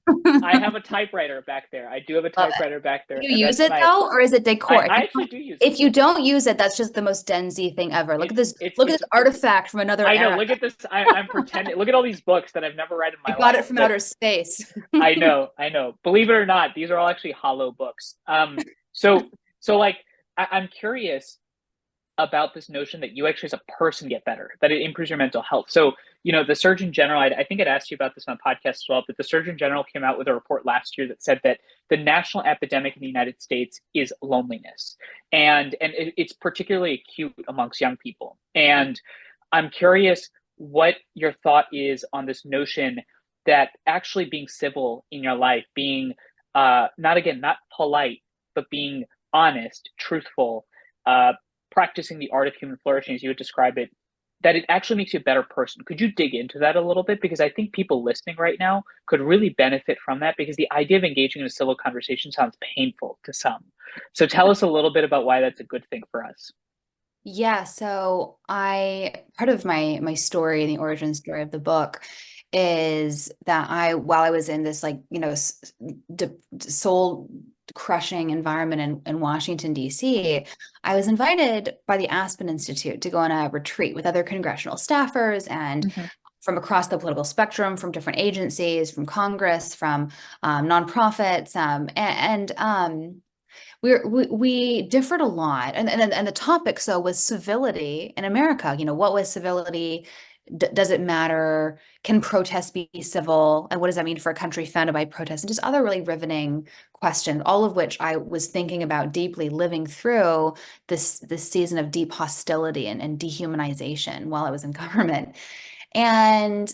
I have a typewriter back there. I do have a Love it. typewriter back there, Do and you use that's it my. though, or is it decor? I actually do use it. If you don't use it, that's just the most Gen Z thing ever. Look at this. Look at this It's artifact from another I know. era. Look at this. I'm pretending. Look at all these books that I've never read in I my got life. it from That outer space. I know. I know. Believe it or not, these are all actually hollow books. So like, I'm curious about this notion that you actually as a person get better, that it improves your mental health. So, the Surgeon General, I think I'd asked you about this on a podcast as well, but the Surgeon General came out with a report last year that said that the national epidemic in the United States is loneliness. And it's particularly acute amongst young people. And I'm curious what your thought is on this notion that actually being civil in your life, being not polite, but being honest, truthful, practicing the art of human flourishing, as you would describe it, that it actually makes you a better person. Could you dig into that a little bit? Because I think people listening right now could really benefit from that, because the idea of engaging in a civil conversation sounds painful to some. So tell us a little bit about why that's a good thing for us. Yeah, so part of my story, the origin story of the book, is that while I was in this soul crushing environment in Washington, D.C., I was invited by the Aspen Institute to go on a retreat with other congressional staffers and Mm-hmm. from across the political spectrum, from different agencies, from Congress, from nonprofits, we differed a lot, and the topic so was civility in America. What was civility? Does it matter? Can protest be civil? And what does that mean for a country founded by protest? And just other really riveting questions, all of which I was thinking about deeply, living through this season of deep hostility and dehumanization while I was in government. And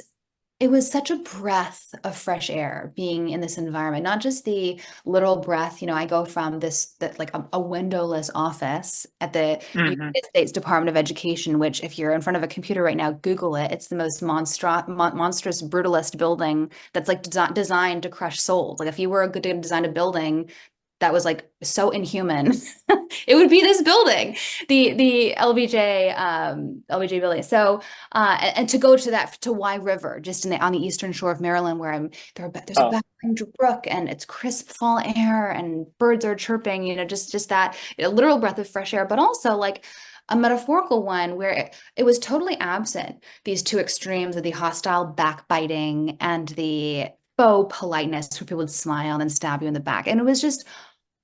it was such a breath of fresh air being in this environment, not just the literal breath. I go from a windowless office at the Mm-hmm. United States Department of Education, which if you're in front of a computer right now, Google it. It's the most monstrous, brutalist building that's like designed to crush souls. Like if you were to design a building that was like so inhuman, it would be this building, the LBJ building. So and to go to Wye River, just on the eastern shore of Maryland, where there's a Oh. back brook and it's crisp fall air and birds are chirping, just that a literal breath of fresh air, but also like a metaphorical one where it was totally absent, these two extremes of the hostile backbiting and the faux politeness where people would smile and stab you in the back. And it was just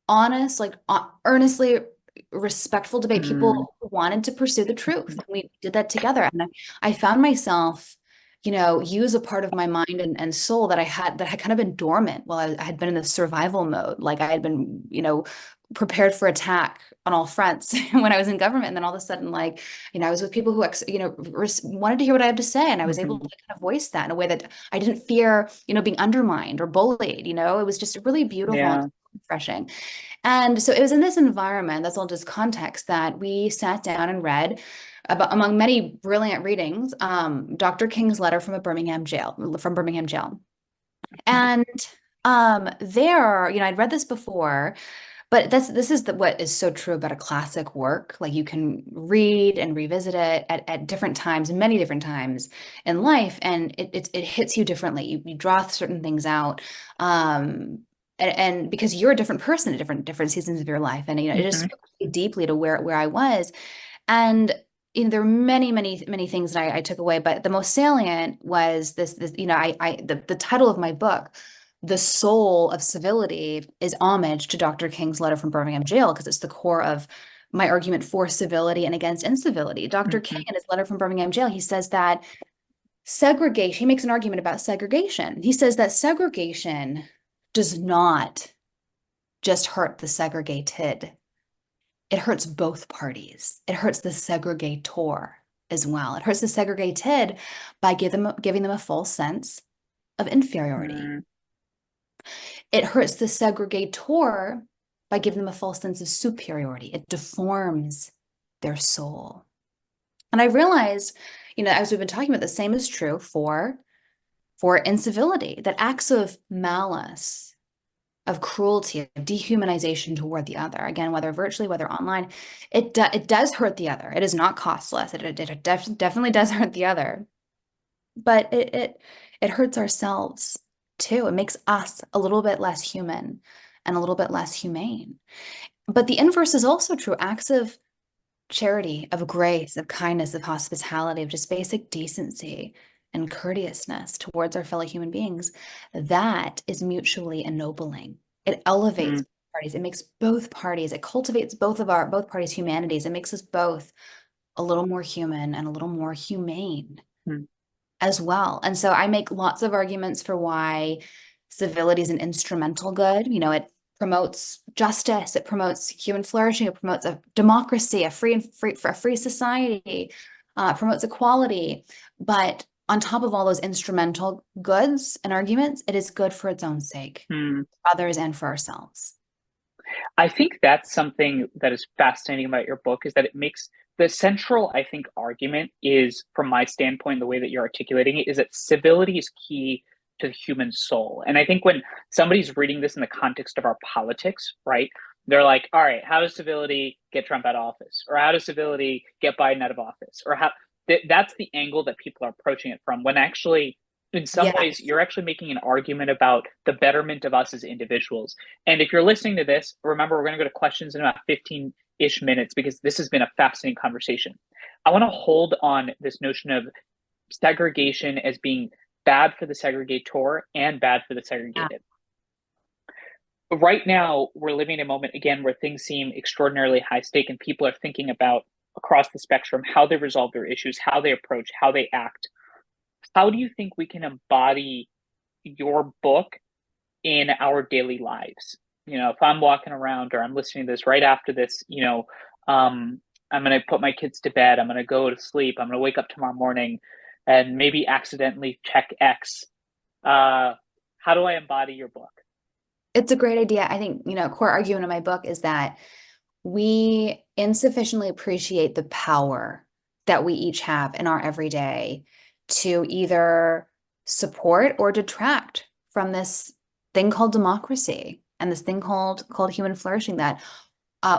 honest, like earnestly respectful debate. People wanted to pursue the truth. We did that together. And I found myself, use a part of my mind and soul that had kind of been dormant while I had been in the survival mode. Like I had been, prepared for attack on all fronts when I was in government. And then all of a sudden, like, I was with people who, wanted to hear what I had to say. And I was able to kind of voice that in a way that I didn't fear, being undermined or bullied. It was just really beautiful and refreshing. And so it was in this environment, that's all just context, that we sat down and read about, among many brilliant readings, Dr. King's letter from Birmingham jail. And there, I'd read this before, but this is what is so true about a classic work. Like you can read and revisit it at different times, many different times in life, and it hits you differently. You draw certain things out. And because you're a different person at different seasons of your life, and it just spoke deeply to where I was, and there are many things that I took away, but the most salient was this the title of my book, The Soul of Civility, is homage to Dr. King's letter from Birmingham jail, because it's the core of my argument for civility and against incivility. Dr. King, in his letter from Birmingham jail, he says that segregation, he makes an argument about segregation. He says that segregation does not just hurt the segregated. It hurts both parties. It hurts the segregator as well. It hurts the segregated by giving them a false sense of inferiority. It hurts the segregator by giving them a false sense of superiority. It deforms their soul. And I realized, as we've been talking about, the same is true for incivility, that acts of malice, of cruelty, of dehumanization toward the other, again, whether virtually, whether online, it does hurt the other. It is not costless. It definitely does hurt the other, but it hurts ourselves too. It makes us a little bit less human and a little bit less humane. But the inverse is also true. Acts of charity, of grace, of kindness, of hospitality, of just basic decency and courteousness towards our fellow human beings, that is mutually ennobling. It elevates parties. It makes both parties, it cultivates both parties' humanities. It makes us both a little more human and a little more humane as well. And so I make lots of arguments for why civility is an instrumental good. It promotes justice, it promotes human flourishing, it promotes a democracy, a free society, promotes equality. But on top of all those instrumental goods and arguments, it is good for its own sake, for others and for ourselves. I think that's something that is fascinating about your book, is that it makes the central, I think, argument is, from my standpoint, the way that you're articulating it, is that civility is key to the human soul. And I think when somebody's reading this in the context of our politics, right, they're like, all right, how does civility get Trump out of office? Or how does civility get Biden out of office? Or how that's the angle that people are approaching it from, when actually, in some ways, you're actually making an argument about the betterment of us as individuals. And if you're listening to this, remember, we're going to go to questions in about 15-ish minutes, because this has been a fascinating conversation. I want to hold on this notion of segregation as being bad for the segregator and bad for the segregated. Right now, we're living in a moment, again, where things seem extraordinarily high stake, and people are thinking about, across the spectrum, how they resolve their issues, how they approach, how they act. How do you think we can embody your book in our daily lives? If I'm walking around, or I'm listening to this right after this, I'm going to put my kids to bed, I'm going to go to sleep, I'm going to wake up tomorrow morning and maybe accidentally check X. How do I embody your book? It's a great idea. I think, core argument in my book is that we insufficiently appreciate the power that we each have in our everyday to either support or detract from this thing called democracy and this thing called human flourishing, that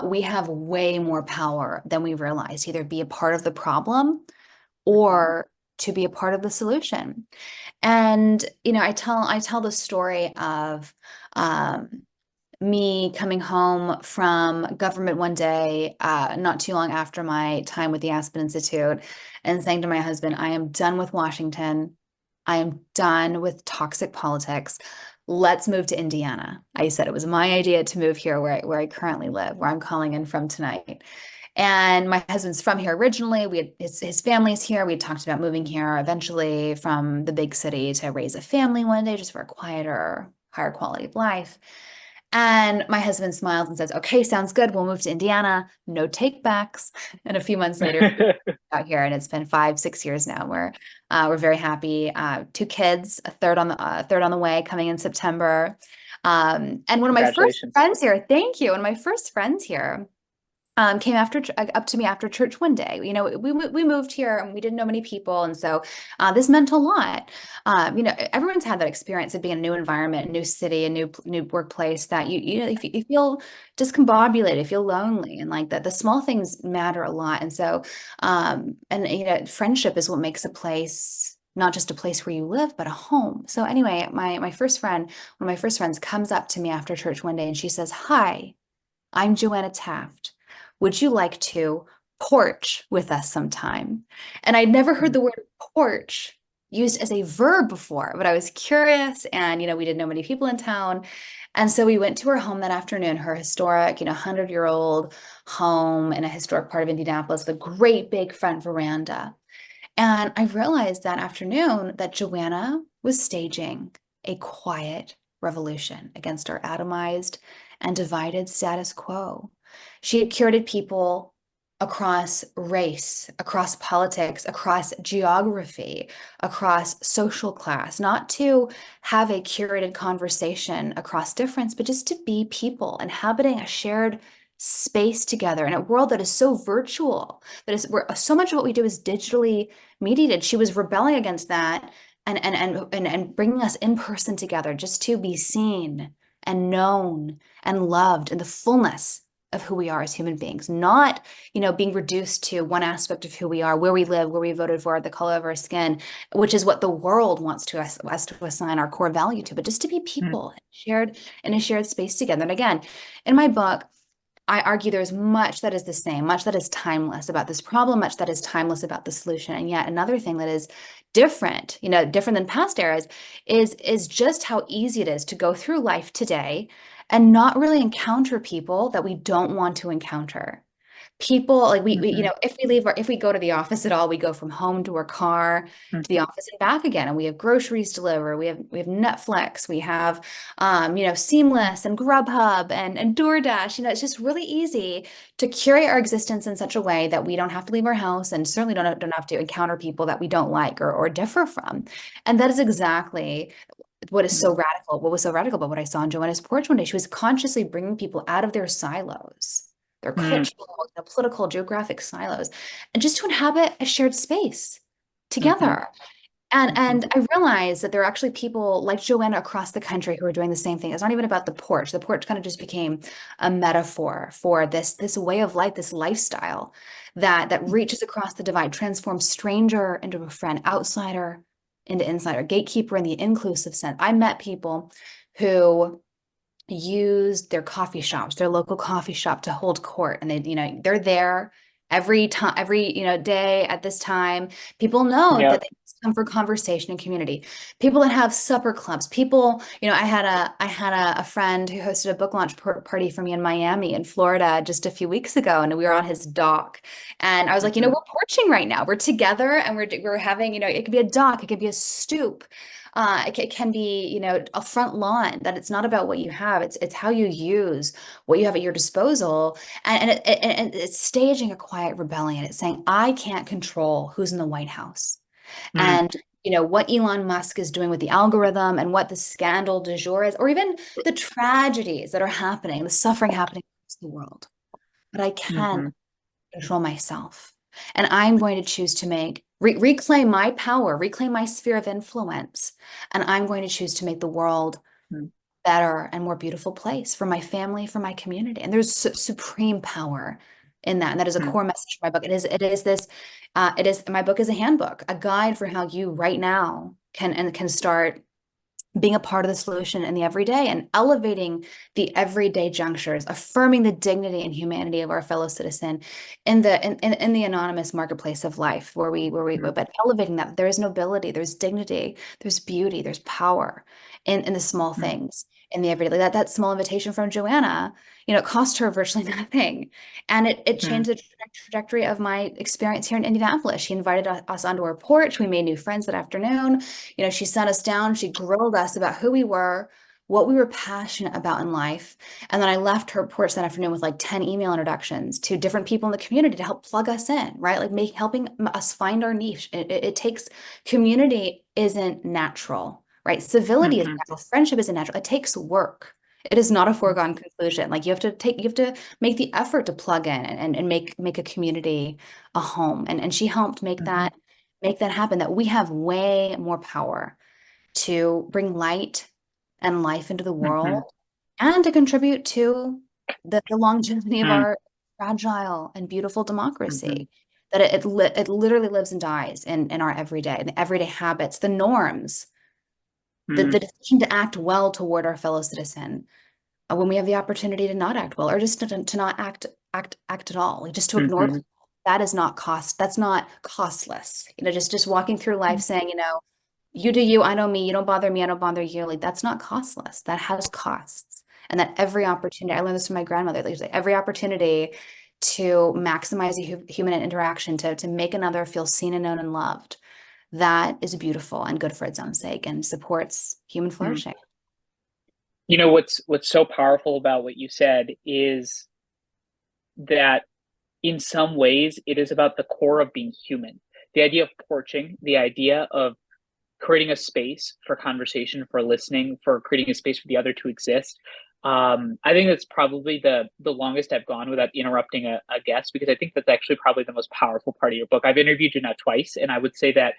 we have way more power than we realize to either be a part of the problem or to be a part of the solution. And, I tell the story of me coming home from government one day, not too long after my time with the Aspen Institute, and saying to my husband, I am done with Washington. I am done with toxic politics. Let's move to Indiana. I said it was my idea to move here where I currently live, where I'm calling in from tonight. And my husband's from here originally. His family's here. We talked about moving here eventually from the big city to raise a family one day, just for a quieter, higher quality of life. And my husband smiles and says, okay, sounds good. We'll move to Indiana. No take backs. And a few months later, out here, and it's been 5-6 years now. We're very happy. 2 kids, a third on the way, coming in September. And one of my first friends here, thank you. One of my first friends here came up to me after church one day. We moved here and we didn't know many people, and so this meant a lot. Everyone's had that experience of being in a new environment, a new city, a new workplace, that you feel discombobulated, you feel lonely, and like that the small things matter a lot. And so friendship is what makes a place not just a place where you live, but a home. So anyway, one of my first friends comes up to me after church one day and she says, "Hi, I'm Joanna Taft. Would you like to porch with us sometime?" And I'd never heard the word porch used as a verb before, but I was curious, and, we didn't know many people in town. And so we went to her home that afternoon, her historic, 100-year-old home in a historic part of Indianapolis, with a great big front veranda. And I realized that afternoon that Joanna was staging a quiet revolution against our atomized and divided status quo. She had curated people across race, across politics, across geography, across social class, not to have a curated conversation across difference, but just to be people inhabiting a shared space together in a world that is so virtual, that is where so much of what we do is digitally mediated. She was rebelling against that and bringing us in person together just to be seen and known and loved in the fullness of who we are as human beings, not, being reduced to one aspect of who we are, where we live, where we voted for, the color of our skin, which is what the world wants us to assign our core value to, but just to be Mm, people shared in a shared space together. And again, in my book, I argue there's much that is the same, much that is timeless about this problem, much that is timeless about the solution. And yet another thing that is different, different than past eras is just how easy it is to go through life today and not really encounter people that we don't want to encounter. People like mhm, if we go to the office at all, we go from home to our car to the mhm, office and back again, and we have groceries delivered, we have Netflix, we have Seamless and Grubhub and DoorDash. It's just really easy to curate our existence in such a way that we don't have to leave our house and certainly don't have to encounter people that we don't like or differ from. And that is exactly what is mm, so radical. What was so radical about what I saw on Joanna's porch one day? She was consciously bringing people out of their silos, their mm, cultural, political, geographic silos, and just to inhabit a shared space mhm, together. And mhm, and I realized that there are actually people like Joanna across the country who are doing the same thing. It's not even about the porch. The porch kind of just became a metaphor for this way of life, this lifestyle that reaches across the divide, transforms stranger into a friend, outsider into insider, gatekeeper in the inclusive sense. I met people who use their coffee shops, their local coffee shop to hold court. And they're there every time, every, day at this time. People know that yep, they come for conversation and community. People that have supper clubs, people, I had a friend who hosted a book launch party for me in Miami in Florida just a few weeks ago, and we were on his dock. And I was like, we're mhm, porching right now. We're together and we're having, it could be a dock, it could be a stoop. It can be, a front lawn, that it's not about what you have. It's how you use what you have at your disposal. And it's staging a quiet rebellion. It's saying, I can't control who's in the White House. mm, And, what Elon Musk is doing with the algorithm and what the scandal du jour is, or even the tragedies that are happening, the suffering happening across the world. But I can mhm, control myself. And I'm going to choose to reclaim my power, reclaim my sphere of influence. And I'm going to choose to make the world mm, better and more beautiful place for my family, for my community. And there's supreme power in that. And that is a mm, core message of my book. My book is a handbook, a guide for how you right now can start being a part of the solution in the everyday and elevating the everyday junctures, affirming the dignity and humanity of our fellow citizen in the anonymous marketplace of life, mm, but elevating that there is nobility, there's dignity, there's beauty, there's power in the small mm, things in the everyday. That small invitation from Joanna, it cost her virtually nothing, and it mm, changed the trajectory of my experience here in Indianapolis. She invited us onto her porch. We made new friends that afternoon. She sat us down, she grilled us about who we were, what we were passionate about in life. And then I left her porch that afternoon with like 10 email introductions to different people in the community to help plug us in, right? Like helping us find our niche. It takes community isn't natural, right? Civility is mhm, natural. Friendship isn't natural. It takes work. It is not a foregone conclusion. Like you have to make the effort to plug in and make a community a home. And she helped mhm, make that happen, that we have way more power to bring light and life into the world mhm, and to contribute to the longevity of mm, our fragile and beautiful mhm, democracy. That it literally lives and dies in our everyday, in the everyday habits, the norms, the mm, decision to act well toward our fellow citizen when we have the opportunity to not act well, or just to not act at all, like just to ignore mhm, people. That's not costless. Just walking through life saying, you do you, I know me, you don't bother me, I don't bother you. Like that's not costless. That has costs. And that every opportunity, I learned this from my grandmother, like every opportunity to maximize human interaction, to make another feel seen and known and loved, that is beautiful and good for its own sake and supports human mm. flourishing. What's so powerful about what you said is that in some ways, it is about the core of being human. The idea of porching, the idea of creating a space for conversation, for listening, for creating a space for the other to exist. I think that's probably the longest I've gone without interrupting a guest, because I think that's actually probably the most powerful part of your book. I've interviewed you now twice, and I would say that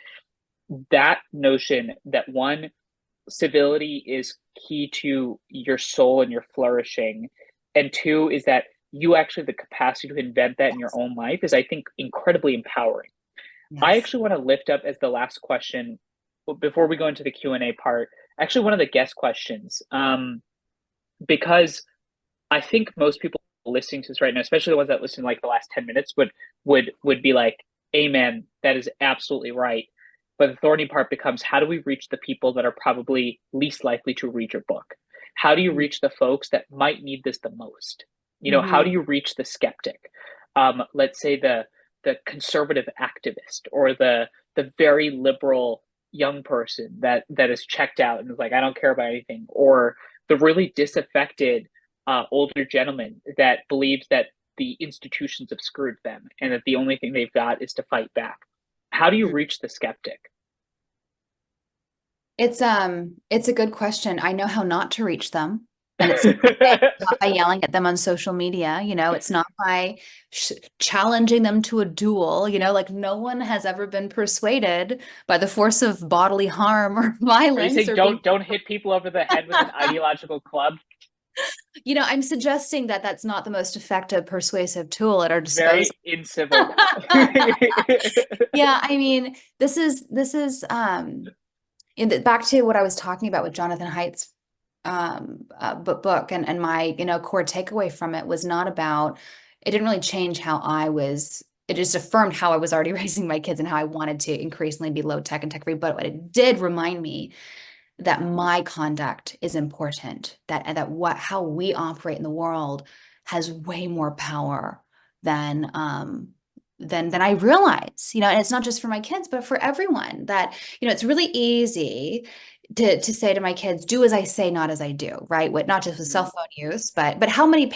that notion that one, civility is key to your soul and your flourishing, and two is that you actually have the capacity to invent that in your own life, is, I think, incredibly empowering. I Yes. actually want to lift up as the last question, before we go into the Q&A part, actually one of the guest questions, because I think most people listening to this right now, especially the ones that listen like the last 10 minutes, would be like, amen, that is absolutely right. But the thorny part becomes, how do we reach the people that are probably least likely to read your book? How do you reach the folks that might need this the most? How do you reach the skeptic? Let's say the conservative activist, or the very liberal young person that is checked out and is like, I don't care about anything, or the really disaffected older gentleman that believes that the institutions have screwed them and that the only thing they've got is to fight back. How do you reach the skeptic? It's a good question. I know how not to reach them. And it's not by yelling at them on social media, it's not by challenging them to a duel, like no one has ever been persuaded by the force of bodily harm or Are you violence saying or being don't hit people over the head with an ideological club? I'm suggesting that that's not the most effective persuasive tool at our disposal. Very incivil. Yeah, I mean, this is back to what I was talking about with Jonathan Haidt's book, and my core takeaway from it was not about, it didn't really change how I was, it just affirmed how I was already raising my kids and how I wanted to increasingly be low tech and tech free. But what it did remind me that my conduct is important, that how we operate in the world has way more power than than I realize, and it's not just for my kids, but for everyone. That, it's really easy to say to my kids, do as I say, not as I do, right? What, not just with cell phone use, but how many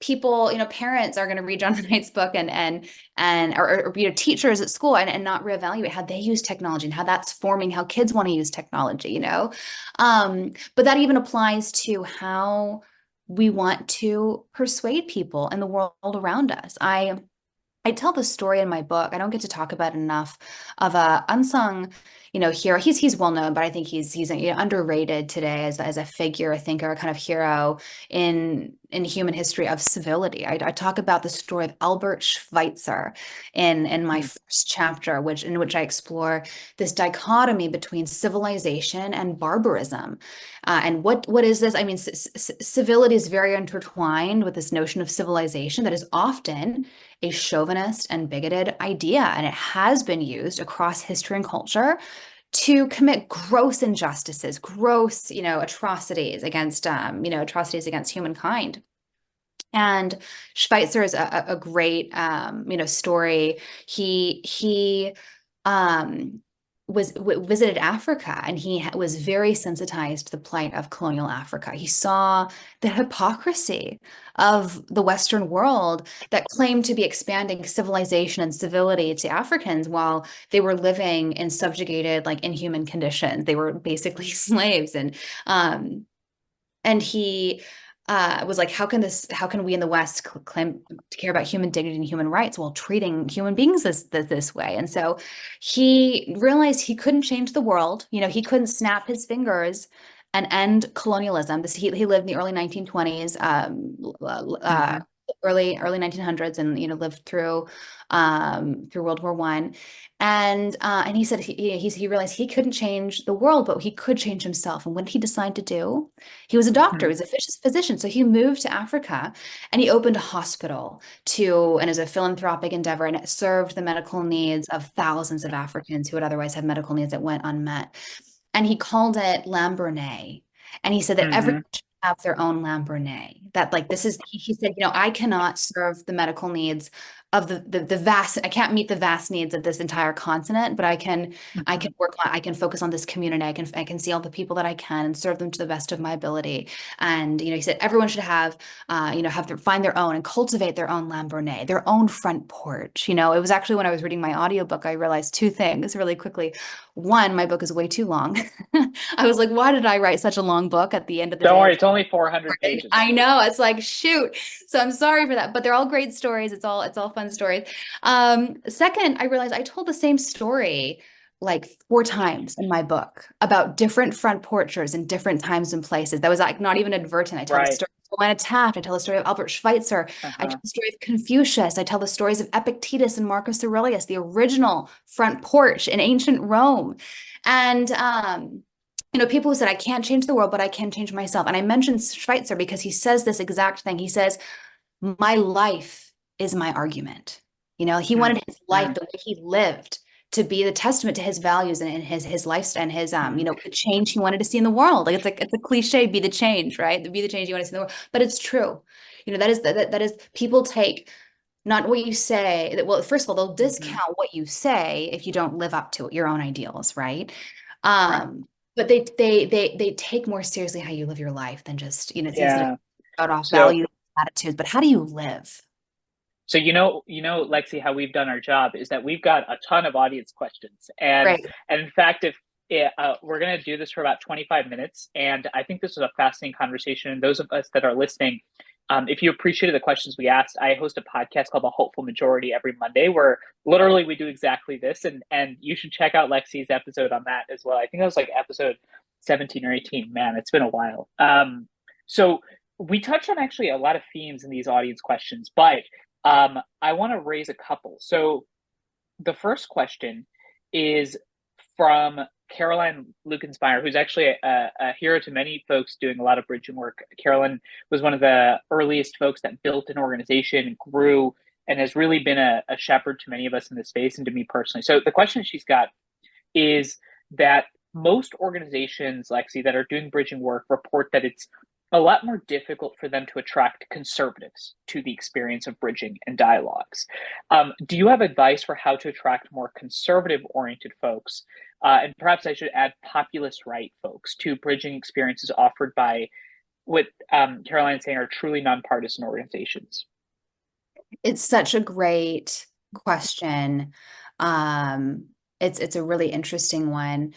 people, parents are going to read Jonathan Haidt's book or teachers at school and not reevaluate how they use technology and how that's forming how kids want to use technology, but that even applies to how we want to persuade people in the world around us. I tell the story in my book. I don't get to talk about enough of a unsung, hero. He's well known, but I think he's underrated today as a figure, I think, or a kind of hero in human history of civility. I talk about the story of Albert Schweitzer in my first chapter, in which I explore this dichotomy between civilization and barbarism. And what is this? I mean, civility is very intertwined with this notion of civilization that is often a chauvinist and bigoted idea, and it has been used across history and culture to commit gross injustices, gross, atrocities against, humankind. And Schweitzer is a great, story. He visited Africa, and he was very sensitized to the plight of colonial Africa. He saw the hypocrisy of the Western world that claimed to be expanding civilization and civility to Africans while they were living in subjugated, like inhuman conditions. They were basically slaves, and he was like, how can we in the West claim to care about human dignity and human rights while treating human beings this way? And so he realized he couldn't change the world. He couldn't snap his fingers and end colonialism. He lived in the early 1920s, early 1900s, and lived through World War I. And he said he realized he couldn't change the world, but he could change himself. And what did he decide to do? He was a doctor, he was a physician. So he moved to Africa, and he opened a hospital and as a philanthropic endeavor, and it served the medical needs of thousands of Africans who would otherwise have medical needs that went unmet. And he called it Lambernet. And he said that everyone should have their own Lambernet. That, like, this is, he said, I cannot serve the medical needs the vast, I can't meet the vast needs of this entire continent, but I can I can focus on this community. I can see all the people that I can and serve them to the best of my ability. And he said everyone should have find their own and cultivate their own Lamborghini, their own front porch. It was actually when I was reading my audiobook, I realized two things really quickly. One, my book is way too long. I was like, why did I write such a long book at the end of the day? Don't worry, it's only 400 pages. I know, it's like, shoot. So I'm sorry for that, but they're all great stories. It's all fun stories. Second, I realized I told the same story like 4 times in my book about different front porches in different times and places. That was like not even advertent. I tell the story of Joanna Taft. I tell the story of Albert Schweitzer. I tell the story of Confucius. I tell the stories of Epictetus and Marcus Aurelius, the original front porch in ancient Rome. And people who said, I can't change the world, but I can change myself. And I mentioned Schweitzer because he says this exact thing. He says, my life is my argument. He wanted his life, the way he lived, to be the testament to his values and his lifestyle and his, the change he wanted to see in the world. Like it's a cliche, be the change, right? Be the change you want to see in the world. But it's true. That is people take not what you say. Well, first of all, they'll discount what you say if you don't live up to your own ideals, right? But they take more seriously how you live your life than just, it's easy to start off values, attitudes, but how do you live? So, Lexi, how we've done our job is that we've got a ton of audience questions. And in fact, if we're going to do this for about 25 minutes, and I think this is a fascinating conversation. And those of us that are listening, if you appreciated the questions we asked, I host a podcast called The Hopeful Majority every Monday, where literally we do exactly this. And you should check out Lexi's episode on that as well. I think that was like episode 17 or 18. Man, it's been a while. So we touched on actually a lot of themes in these audience questions, but I want to raise a couple. So the first question is from Caroline Lukensmeyer, who's actually a hero to many folks doing a lot of bridging work. Caroline was one of the earliest folks that built an organization, grew, and has really been a shepherd to many of us in this space and to me personally. So the question she's got is that most organizations, Lexi, that are doing bridging work report that it's a lot more difficult for them to attract conservatives to the experience of bridging and dialogues. Do you have advice for how to attract more conservative-oriented folks, and perhaps I should add populist right folks, to bridging experiences offered by what Caroline is saying are truly nonpartisan organizations? It's such a great question. It's a really interesting one.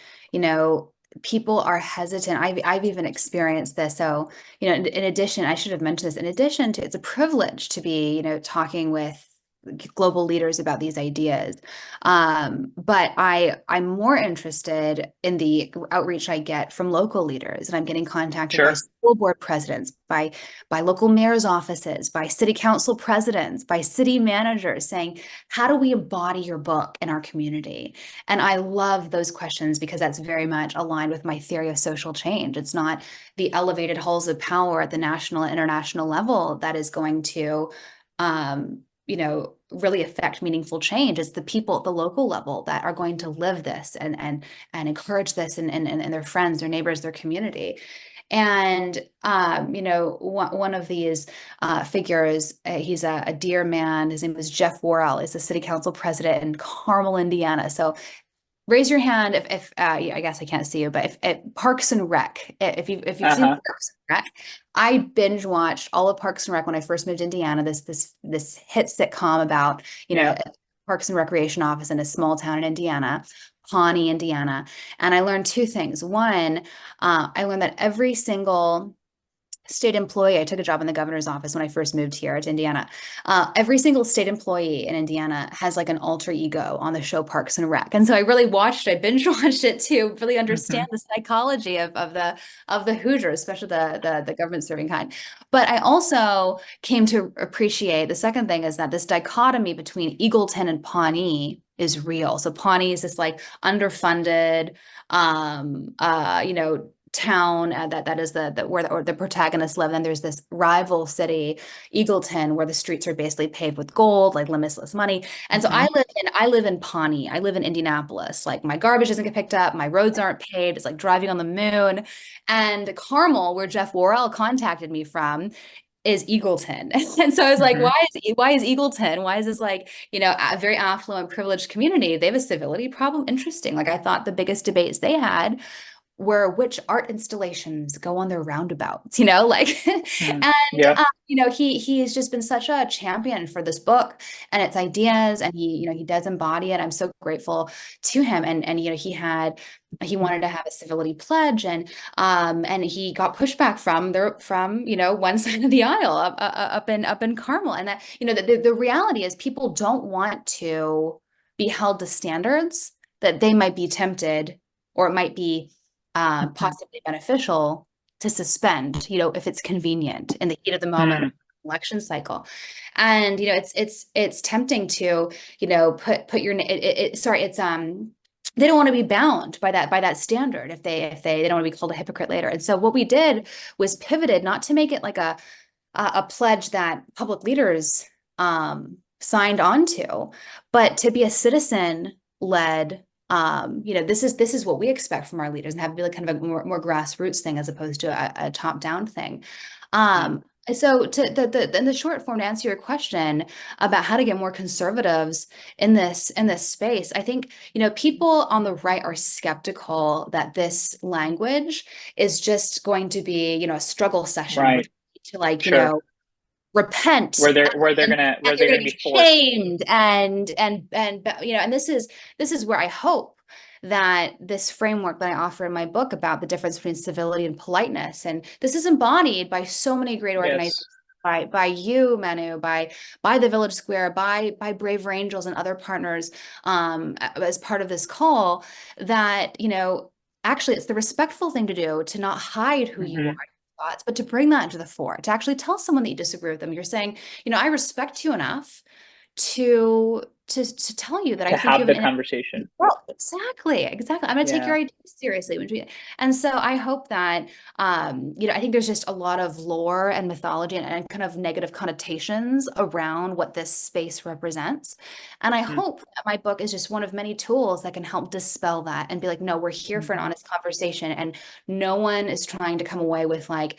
People are hesitant. I've even experienced this. So, in addition, I should have mentioned this, in addition to, it's a privilege to be, talking with global leaders about these ideas. But I'm more interested in the outreach I get from local leaders, and I'm getting contacted by school board presidents, by local mayor's offices, by city council presidents, by city managers saying, how do we embody your book in our community? And I love those questions because that's very much aligned with my theory of social change. It's not the elevated halls of power at the national and international level that is going to really affect meaningful change. It's the people at the local level that are going to live this and encourage this and their friends, their neighbors, their community. And, one of these figures, he's a dear man. His name is Jeff Worrell. He's the city council president in Carmel, Indiana. So raise your hand if I guess I can't see you, but if Parks and Rec, if you've seen Parks and Rec, I binge watched all of Parks and Rec when I first moved to Indiana. This hit sitcom about Parks and Recreation office in a small town in Indiana, Pawnee, Indiana, and I learned 2 things. One, I learned that every single state employee, I took a job in the governor's office when I first moved here to Indiana. Every single state employee in Indiana has like an alter ego on the show Parks and Rec. And so I really I binge watched it to really understand the psychology of the Hoosiers, especially the government serving kind. But I also came to appreciate, the second thing is that this dichotomy between Eagleton and Pawnee is real. So Pawnee is this like underfunded, town that is where the protagonists live. And there's this rival city, Eagleton, where the streets are basically paved with gold, like limitless money. And so I live in Pawnee. I live in Indianapolis. Like my garbage doesn't get picked up, my roads aren't paved. It's like driving on the moon. And Carmel, where Jeff Worrell contacted me from, is Eagleton. And so I was like, Mhm. why is Eagleton? Why is this like, a very affluent, privileged community? They have a civility problem. Interesting. Like I thought the biggest debates they had were which art installations go on their roundabouts, like, Mhm. and, Yeah. he has just been such a champion for this book and its ideas, and he does embody it. I'm so grateful to him. And, he wanted to have a civility pledge, and he got pushback from one side of the aisle up in Carmel. And that, the reality is people don't want to be held to standards that they might be tempted, or it might be Mhm. possibly beneficial to suspend, if it's convenient in the heat of the moment Mhm. election cycle. And it's tempting to put your sorry, it's they don't want to be bound by that standard if they don't want to be called a hypocrite later. And so what we did was pivoted, not to make it like a pledge that public leaders signed on to, but to be a citizen led. This is what we expect from our leaders, and have it be like kind of a more grassroots thing as opposed to a top down thing. Mhm. So to in the short form, to answer your question about how to get more conservatives in this space, I think people on the right are skeptical that this language is just going to be a struggle session Right. which to like Sure. repent, and Where you're they're going gonna to be be forced. shamed, and this is where I hope that this framework that I offer in my book about the difference between civility and politeness, and this is embodied by so many great Yes. organizations, by you, Manu, by the Village Square, by Braver Angels and other partners, as part of this call, that actually it's the respectful thing to do, to not hide who you are, Mhm. thoughts, but to bring that into the fore, to actually tell someone that you disagree with them. You're saying, I respect you enough to tell you that I To think you have have the an conversation. well, exactly. I'm going to take Yeah. your ideas seriously. And so I hope that, I think there's just a lot of lore and mythology and kind of negative connotations around what this space represents. And I Mhm. hope that my book is just one of many tools that can help dispel that and be like, no, we're here for an honest conversation. And no one is trying to come away with like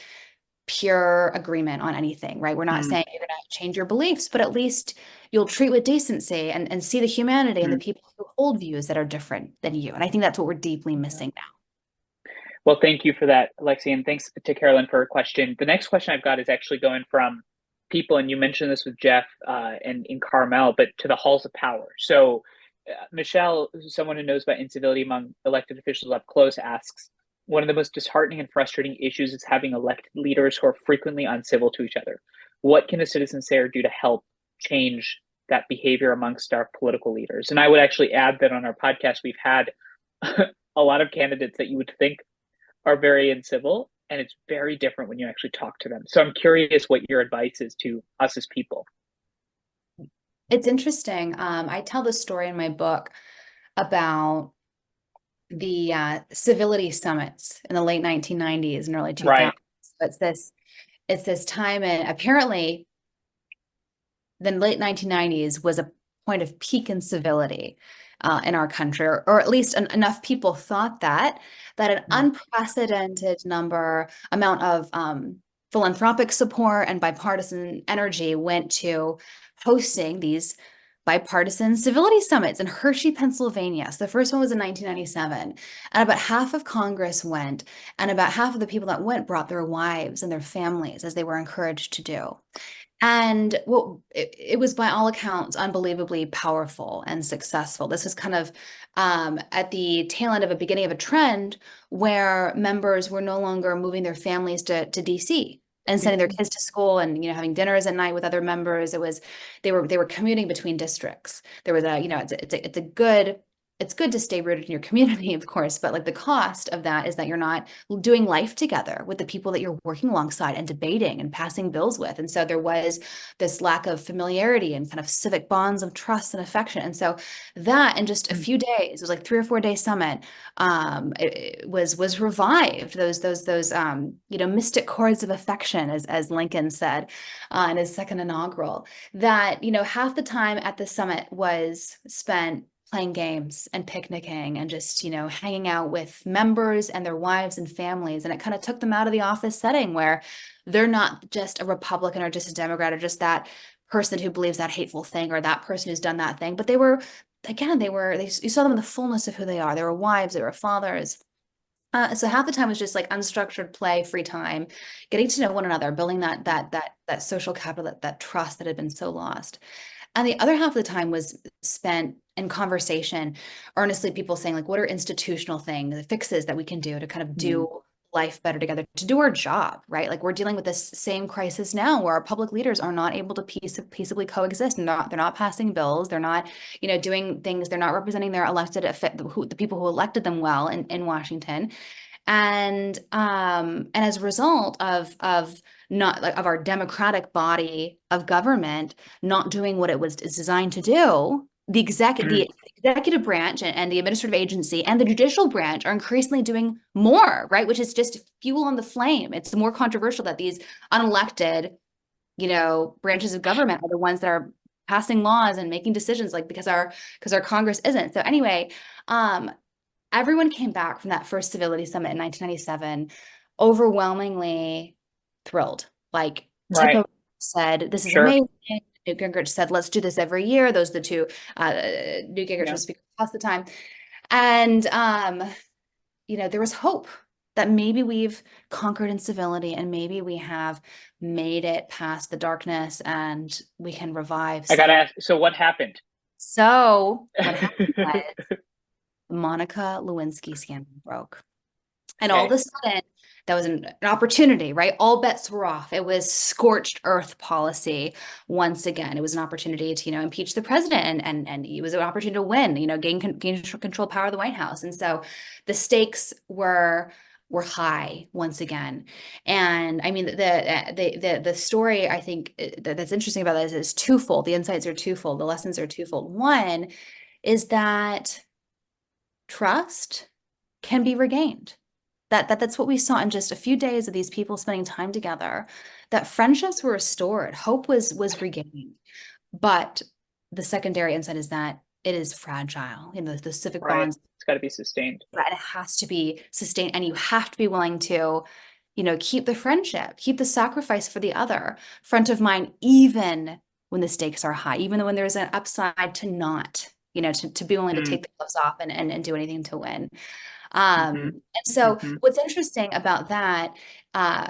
pure agreement on anything, right? We're not Mhm. saying you're going to change your beliefs, but at least you'll treat with decency and see the humanity and the Mhm. people who hold views that are different than you. And I think that's what we're deeply missing now. Well, thank you for that, Alexi, and thanks to Carolyn for her question. The next question I've got is actually going from people, and you mentioned this with Jeff and in Carmel, but to the halls of power. So, Michelle, someone who knows about incivility among elected officials up close, asks, one of the most disheartening and frustrating issues is having elected leaders who are frequently uncivil to each other. What can a citizen say or do to help change that behavior amongst our political leaders? And I would actually add that on our podcast, we've had a lot of candidates that you would think are very incivil, and it's very different when you actually talk to them. So I'm curious what your advice is to us as people. It's interesting. I tell this story in my book about the civility summits in the late 1990s and early 2000s. Right. It's this time, and apparently the late 1990s was a point of peak incivility in our country, or at least enough people thought that an Mm. unprecedented amount of philanthropic support and bipartisan energy went to hosting these bipartisan civility summits in Hershey, Pennsylvania. So the first one was in 1997, and about half of Congress went, and about half of the people that went brought their wives and their families, as they were encouraged to do. And it was by all accounts unbelievably powerful and successful. This was kind of at the tail end of a beginning of a trend where members were no longer moving their families to DC and sending their kids to school and having dinners at night with other members. They were commuting between districts. There was it's good to stay rooted in your community, of course, but like the cost of that is that you're not doing life together with the people that you're working alongside and debating and passing bills with. And so there was this lack of familiarity and kind of civic bonds of trust and affection. And so that in just a few days, it was like 3 or 4 day summit, it was revived. Those mystic chords of affection, as Lincoln said in his second inaugural, that half the time at the summit was spent playing games and picnicking and just, hanging out with members and their wives and families. And it kind of took them out of the office setting where they're not just a Republican or just a Democrat or just that person who believes that hateful thing or that person who's done that thing. But they were, again, you saw them in the fullness of who they are. They were wives, they were fathers. So half the time was just like unstructured play, free time, getting to know one another, building that social capital, that trust that had been so lost. And the other half of the time was spent in conversation, earnestly people saying, like, what are institutional things, the fixes that we can do to kind of do life better together, to do our job, right? Like, we're dealing with this same crisis now where our public leaders are not able to peaceably coexist. They're not passing bills. They're not, doing things. They're not representing their elected, the people who elected them well in Washington. And as a result of our democratic body of government not doing what it was designed to do, the executive branch and the administrative agency and the judicial branch are increasingly doing more, right? Which is just fuel on the flame. It's more controversial that these unelected, branches of government are the ones that are passing laws and making decisions, like because our Congress isn't. So anyway, everyone came back from that first Civility Summit in 1997 overwhelmingly thrilled. Like, Right. said, this is Sure. amazing. Newt Gingrich said, let's do this every year. Those are the two. Newt Gingrich was Speaker of the House at the time. And, there was hope that maybe we've conquered incivility and maybe we have made it past the darkness and we can revive. I gotta ask, so what happened? So what happened was Monica Lewinsky scandal broke. And all of a sudden, that was an opportunity, right? All bets were off. It was scorched earth policy once again. It was an opportunity to, impeach the president, and it was an opportunity to win, gain control power of the White House. And so the stakes were high once again. And I mean, the story, I think, that's interesting about that is twofold. The insights are twofold. The lessons are twofold. One is that trust can be regained. That's what we saw in just a few days of these people spending time together, that friendships were restored, hope was regained. But the secondary insight is that it is fragile. The civic bonds. It's got to be sustained. Right. It has to be sustained, and you have to be willing to, keep the friendship, keep the sacrifice for the other front of mind, even when the stakes are high, even when there's an upside to not, to be willing to take the gloves off and do anything to win. And so what's interesting about that,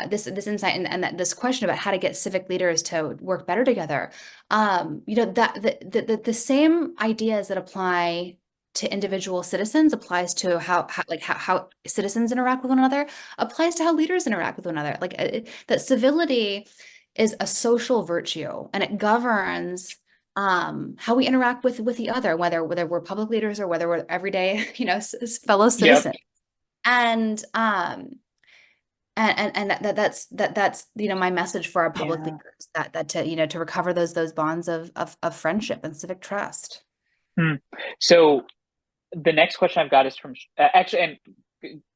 this insight and that this question about how to get civic leaders to work better together, that the same ideas that apply to individual citizens applies to how citizens interact with one another, applies to how leaders interact with one another. Like that civility is a social virtue, and it governs how we interact with the other, whether we're public leaders or whether we're everyday, fellow citizens. And that's my message for our public leaders, that to recover those bonds of friendship and civic trust. So the next question I've got is from actually, and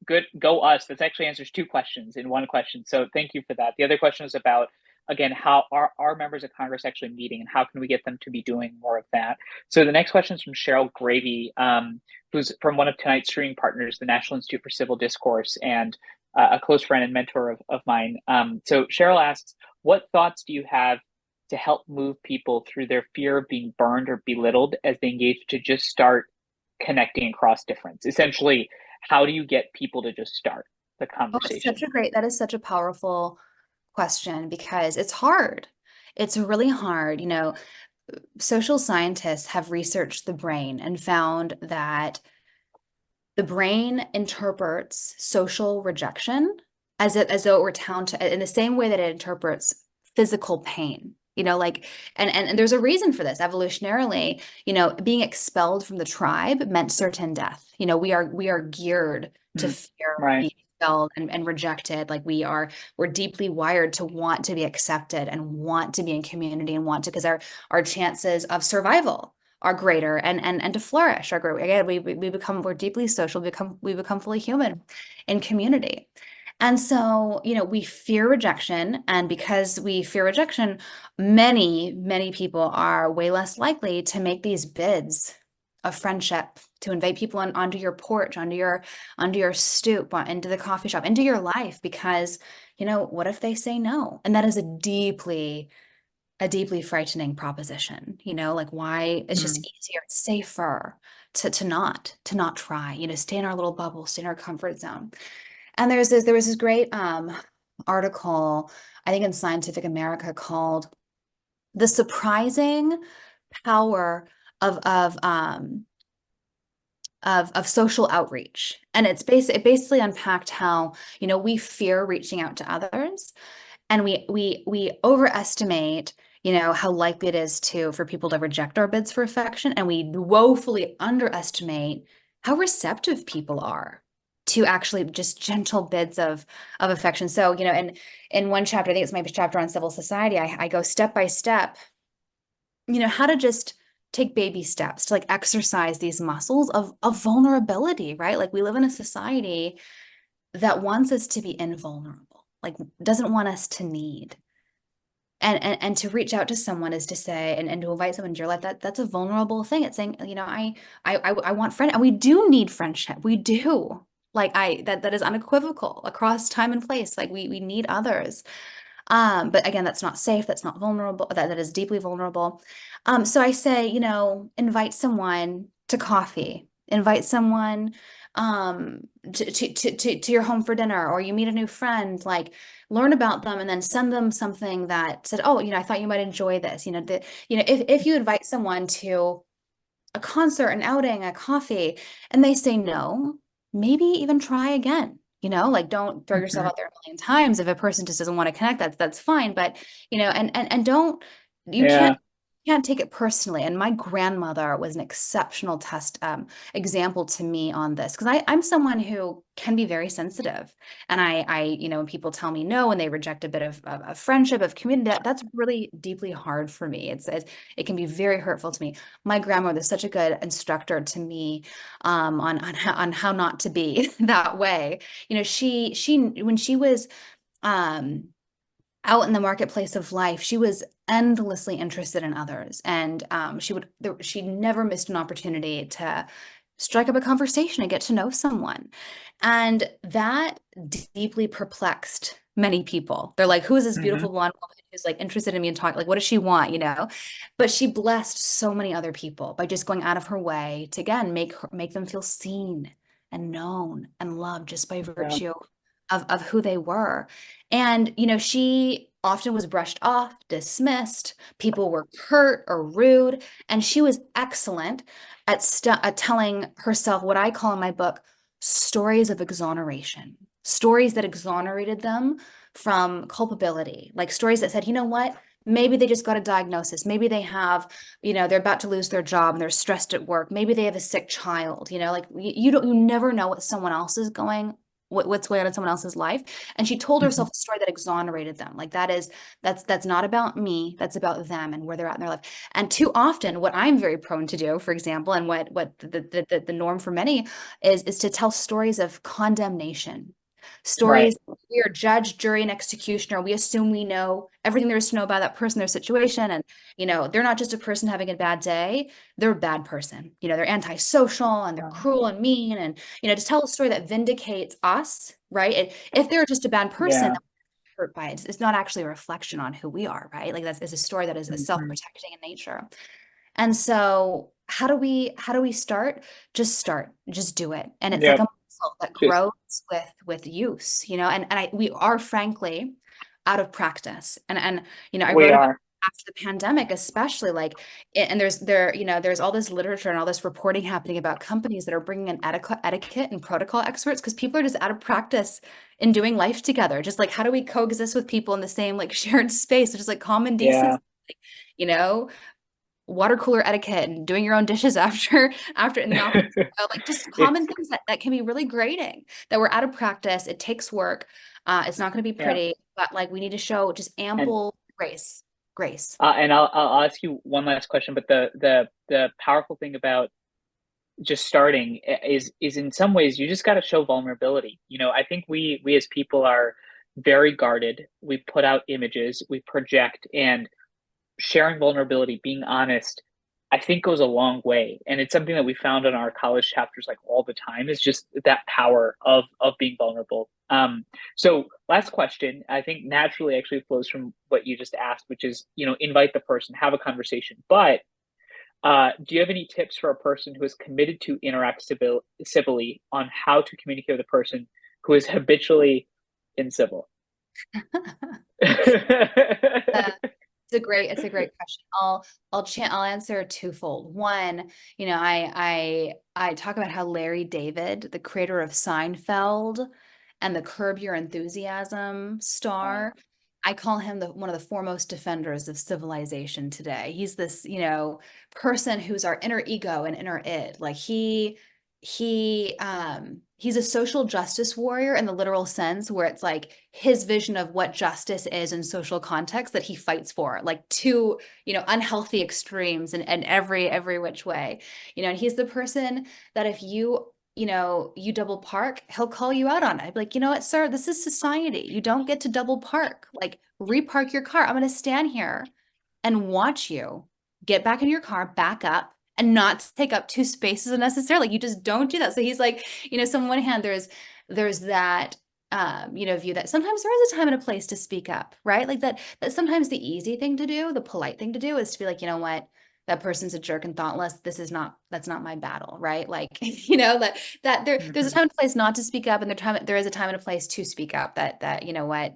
good, go us. That actually answers two questions in one question. So thank you for that. The other question is about, again, how are members of Congress actually meeting, and how can we get them to be doing more of that? So the next question is from Cheryl Gravy, who's from one of tonight's streaming partners, the National Institute for Civil Discourse, and a close friend and mentor of mine. So Cheryl asks, what thoughts do you have to help move people through their fear of being burned or belittled as they engage to just start connecting across difference? Essentially, how do you get people to just start the conversation? That is such a powerful question, because it's hard. It's really hard. Social scientists have researched the brain and found that the brain interprets social rejection as though it were in the same way that it interprets physical pain. And there's a reason for this. Evolutionarily, being expelled from the tribe meant certain death. We are geared to fear being expelled and rejected. Like we're deeply wired to want to be accepted and want to be in community and because our chances of survival are greater and to flourish are greater. Again, we're deeply social, we become fully human in community. And so, we fear rejection. And because we fear rejection, many, many people are way less likely to make these bids of friendship, to invite people onto your porch, onto your stoop, into the coffee shop, into your life, because, you know, what if they say no? And that is a deeply frightening proposition, you know, like why it's just easier, it's safer to not try, you know, stay in our little bubble, stay in our comfort zone. And there was this great article, I think in Scientific America, called "The Surprising Power of Social Outreach." And it basically unpacked how, you know, we fear reaching out to others, and we overestimate, you know, how likely it is for people to reject our bids for affection, and we woefully underestimate how receptive people are to actually just gentle bids of affection. So, you know, in one chapter, I think it's my chapter on civil society, I go step by step, you know, how to just take baby steps to like exercise these muscles of vulnerability, right? Like we live in a society that wants us to be invulnerable, like doesn't want us to need. And to reach out to someone is to say, and to invite someone into your life, that's a vulnerable thing. It's saying, you know, I want friend, and we do need friendship. We do. Like that is unequivocal across time and place. Like we need others. But again, that's not safe. That's not vulnerable. That is deeply vulnerable. So I say, you know, invite someone to coffee, invite someone to your home for dinner, or you meet a new friend, like learn about them and then send them something that said, oh, you know, I thought you might enjoy this. You know, if you invite someone to a concert, an outing, a coffee, and they say no, maybe even try again. You know, like don't throw yourself out there a million times. If a person just doesn't want to connect, that's fine. But, you know, and don't, you can't take it personally. And my grandmother was an exceptional example to me on this, because I'm someone who can be very sensitive. And you know, when people tell me no, and they reject a bit of friendship, of community, that's really deeply hard for me. It can be very hurtful to me. My grandmother is such a good instructor to me on how not to be that way. You know, she when she was out in the marketplace of life, she was endlessly interested in others, and she never missed an opportunity to strike up a conversation and get to know someone, and that deeply perplexed many people. They're like, "Who is this beautiful blonde woman who's like interested in me and talking? Like, what does she want?" You know, but she blessed so many other people by just going out of her way to again make them feel seen and known and loved just by virtue of who they were. And, you know, she often was brushed off, dismissed, people were hurt or rude, and she was excellent at telling herself what I call in my book stories of exoneration, stories that exonerated them from culpability, like stories that said, you know what? Maybe they just got a diagnosis. Maybe they have, you know, they're about to lose their job and they're stressed at work. Maybe they have a sick child, you know, like you never know what someone else is what's going on in someone else's life. And she told herself a story that exonerated them. Like that's not about me. That's about them and where they're at in their life. And too often, what I'm very prone to do, for example, and what the norm for many is to tell stories of condemnation. Stories, we are judge, jury, and executioner. We assume we know everything there is to know about that person, their situation. And, you know, they're not just a person having a bad day, they're a bad person. You know, they're antisocial and they're cruel and mean. And, you know, to tell a story that vindicates us, right? If they're just a bad person, then we're hurt by it. It's not actually a reflection on who we are, right? Like that's a story that is self-protecting in nature. And so how do we start? Just do it. And it's like a muscle that grows with use, you know, and we are frankly out of practice. And you know, I wrote about after the pandemic, especially like, and there's all this literature and all this reporting happening about companies that are bringing in etiquette and protocol experts because people are just out of practice in doing life together. Just like, how do we coexist with people in the same like shared space, which is like common decency, like, you know, water cooler etiquette and doing your own dishes after in the office, like just common things that can be really grating, that we're out of practice. It takes work. It's not going to be pretty, but like we need to show just ample grace. And I'll ask you one last question, but the powerful thing about just starting is in some ways you just got to show vulnerability. You know, I think we as people are very guarded. We put out images, we project, and sharing vulnerability, being honest, I think goes a long way. And it's something that we found in our college chapters like all the time, is just that power of being vulnerable. So last question, I think naturally actually flows from what you just asked, which is, invite the person, have a conversation. But do you have any tips for a person who is committed to interact civilly on how to communicate with a person who is habitually incivil? It's a great question. I'll answer twofold. One, I talk about how Larry David, the creator of Seinfeld and the Curb Your Enthusiasm star, I call him one of the foremost defenders of civilization today. He's this, person who's our inner ego and inner id. Like he's a social justice warrior in the literal sense, where it's like his vision of what justice is in social context that he fights for, like two, unhealthy extremes in every which way. And he's the person that if you double park, he'll call you out on it. I'd be like, you know what, sir, this is society. You don't get to double park. Like, repark your car. I'm going to stand here and watch you get back in your car, back up, and not take up two spaces unnecessarily. You just don't do that. So he's like, so on one hand, there's that view that sometimes there is a time and a place to speak up, right? Like that sometimes the easy thing to do, the polite thing to do, is to be like, you know what, that person's a jerk and thoughtless. That's not my battle, right? Like, there's a time and a place not to speak up, and there is a time and a place to speak up. That you know what,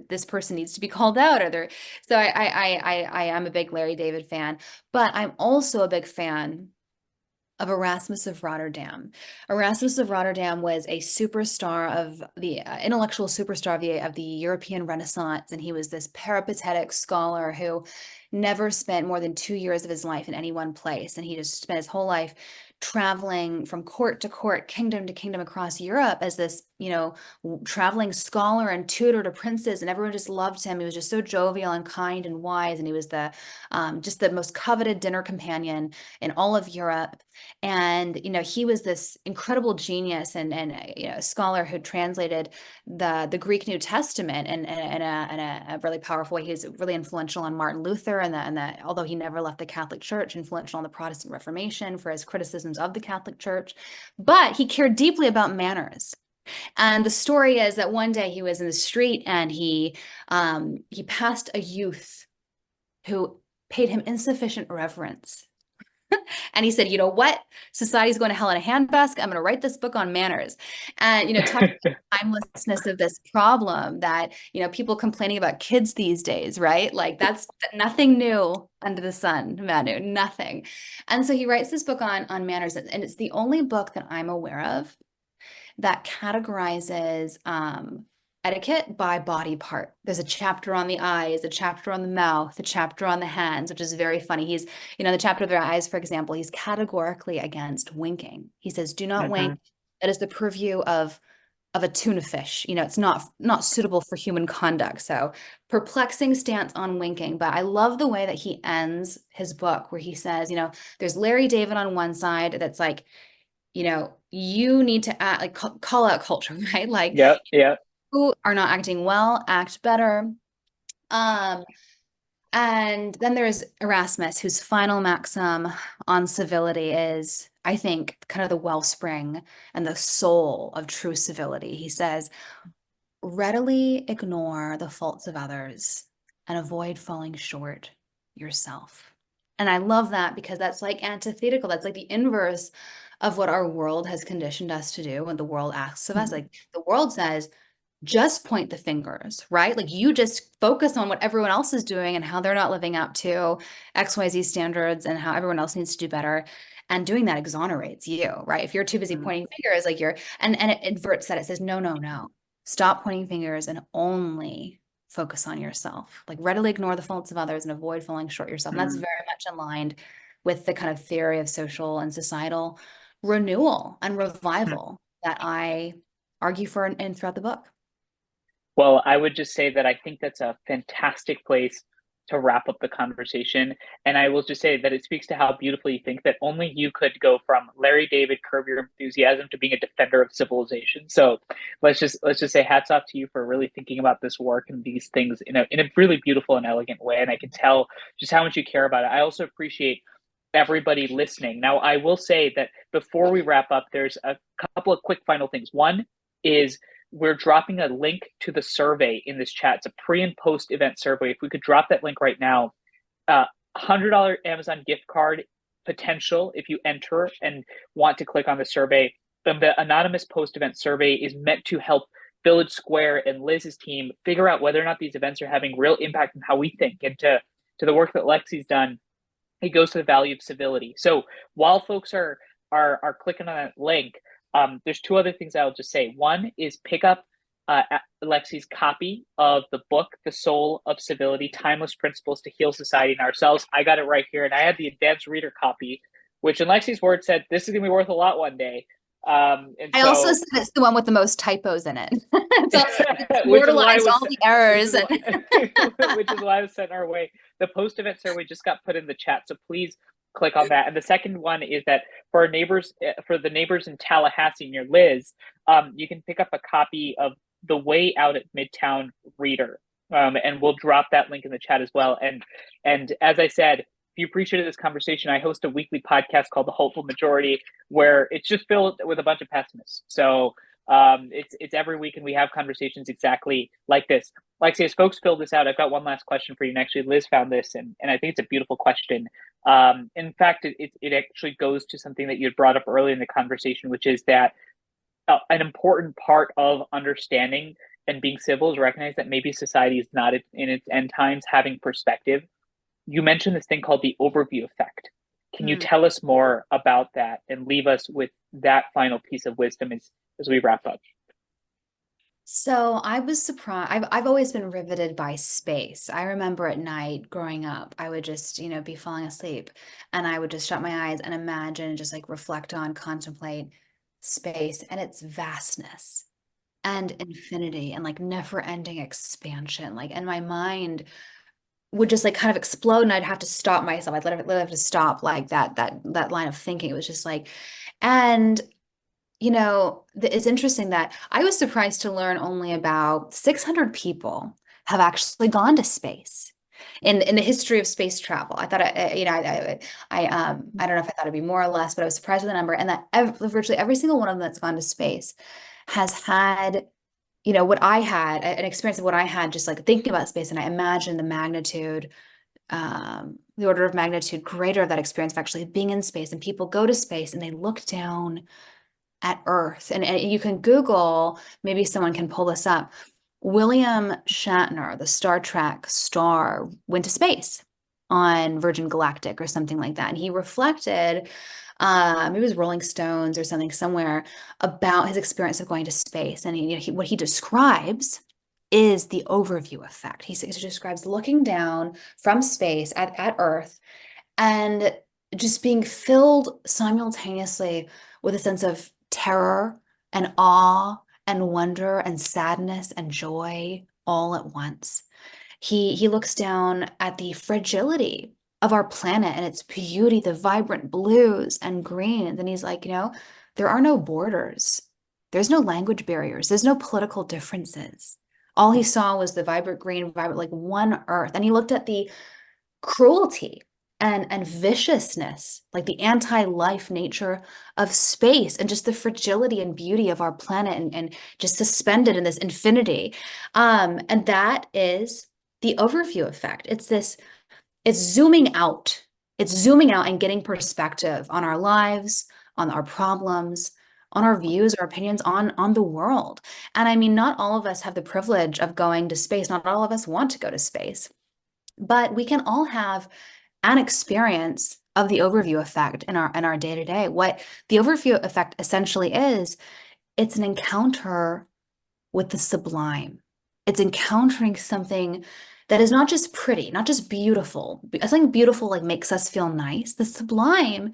this person needs to be called out, so I am a big Larry David fan, but I'm also a big fan of Erasmus of Rotterdam. Erasmus of Rotterdam was a superstar of the intellectual superstar of the European Renaissance, and he was this peripatetic scholar who never spent more than 2 years of his life in any one place, and he just spent his whole life traveling from court to court, kingdom to kingdom across Europe as this, traveling scholar and tutor to princes, and everyone just loved him. He was just so jovial and kind and wise, and he was just the most coveted dinner companion in all of Europe. And he was this incredible genius and a scholar who translated the Greek New Testament in a really powerful way. He was really influential on Martin Luther, and although he never left the Catholic Church, influential on the Protestant Reformation for his criticisms of the Catholic Church. But he cared deeply about manners. And the story is that one day he was in the street, and he passed a youth who paid him insufficient reverence. And he said, you know what? Society's going to hell in a handbasket. I'm going to write this book on manners. And, talk about the timelessness of this problem that, people complaining about kids these days, right? Like that's nothing new under the sun, Manu, nothing. And so he writes this book on manners. And it's the only book that I'm aware of that categorizes etiquette by body part. There's a chapter on the eyes, a chapter on the mouth, a chapter on the hands, which is very funny. He's, the chapter of their eyes, for example, he's categorically against winking. He says, do not wink. That is the purview of a tuna fish. It's not suitable for human conduct. So perplexing stance on winking. But I love the way that he ends his book, where he says, there's Larry David on one side that's like, you need to act, like call out culture, right? Like, yeah. Who are not acting well, act better. And then there's Erasmus, whose final maxim on civility is, I think, kind of the wellspring and the soul of true civility. He says, readily ignore the faults of others and avoid falling short yourself. And I love that, because that's like antithetical. That's like the inverse of what our world has conditioned us to do. When the world asks of us, like the world says, just point the fingers, right? Like you just focus on what everyone else is doing and how they're not living up to XYZ standards and how everyone else needs to do better. And doing that exonerates you, right? If you're too busy pointing fingers, like and it inverts that. It says, no, stop pointing fingers and only focus on yourself. Like readily ignore the faults of others and avoid falling short yourself. And that's very much aligned with the kind of theory of social and societal renewal and revival that I argue for and throughout the book. Well, I would just say that I think that's a fantastic place to wrap up the conversation. And I will just say that it speaks to how beautifully you think that only you could go from Larry David, Curb Your Enthusiasm, to being a defender of civilization. So let's just say hats off to you for really thinking about this work and these things in a really beautiful and elegant way. And I can tell just how much you care about it. I also appreciate everybody listening. Now, I will say that before we wrap up, there's a couple of quick final things. One is we're dropping a link to the survey in this chat. It's a pre and post event survey. If we could drop that link right now, $100 Amazon gift card potential if you enter and want to click on the survey. The anonymous post event survey is meant to help Village Square and Liz's team figure out whether or not these events are having real impact on how we think. And to the work that Lexi's done, it goes to the value of civility. So while folks are clicking on that link, there's two other things I'll just say. One is pick up Lexi's copy of the book, The Soul of Civility, Timeless Principles to Heal Society and Ourselves. I got it right here. And I had the advanced reader copy, which in Lexi's words said, this is going to be worth a lot one day. I also said it's the one with the most typos in it. It's immortalized all the errors. Which is why I was sent our way. The post-event survey just got put in the chat, so please click on that. And the second one is that for our neighbors, for the neighbors in Tallahassee near Liz, you can pick up a copy of The Way Out at Midtown Reader, and we'll drop that link in the chat as well. And as I said, if you appreciated this conversation, I host a weekly podcast called The Hopeful Majority, where it's just filled with a bunch of pessimists. So it's every week, and we have conversations exactly like this. Lexi, as folks fill this out, I've got one last question for you. And actually, Liz found this, and I think it's a beautiful question. In fact, it actually goes to something that you had brought up early in the conversation, which is that an important part of understanding and being civil is recognize that maybe society is not in its end times having perspective. You mentioned this thing called the overview effect. Can you tell us more about that and leave us with that final piece of wisdom as we wrap up? So I was surprised. I've always been riveted by space. I remember at night growing up, I would just, be falling asleep, and I would just shut my eyes and imagine and just like reflect on, contemplate space and its vastness and infinity and like never ending expansion. Like, and my mind would just like kind of explode, and I'd have to stop myself. I'd literally have to stop like that line of thinking. It was just like, and it's interesting that I was surprised to learn only about 600 people have actually gone to space in the history of space travel. I thought, I don't know if I thought it'd be more or less, but I was surprised with the number, and that virtually every single one of them that's gone to space has had what I had, an experience of what I had, just like thinking about space. And I imagine the magnitude, the order of magnitude greater of that experience of actually being in space. And people go to space and they look down at Earth. And you can Google, maybe someone can pull this up. William Shatner, the Star Trek star, went to space on Virgin Galactic or something like that. And he reflected, maybe it was Rolling Stones or something somewhere, about his experience of going to space. And what he describes is the overview effect. He describes looking down from space at Earth and just being filled simultaneously with a sense of terror and awe and wonder and sadness and joy all at once. He looks down at the fragility of our planet and its beauty, the vibrant blues and green. And then he's like, there are no borders. There's no language barriers. There's no political differences. All he saw was the vibrant green, like one Earth. And he looked at the cruelty and viciousness, like the anti-life nature of space, and just the fragility and beauty of our planet, and just suspended in this infinity. And that is the overview effect. It's zooming out. It's zooming out and getting perspective on our lives, on our problems, on our views, our opinions on the world. And I mean, not all of us have the privilege of going to space. Not all of us want to go to space, but we can all have an experience of the overview effect in our day-to-day. What the overview effect essentially is, it's an encounter with the sublime. It's encountering something that is not just pretty, not just beautiful. Something beautiful like makes us feel nice. The sublime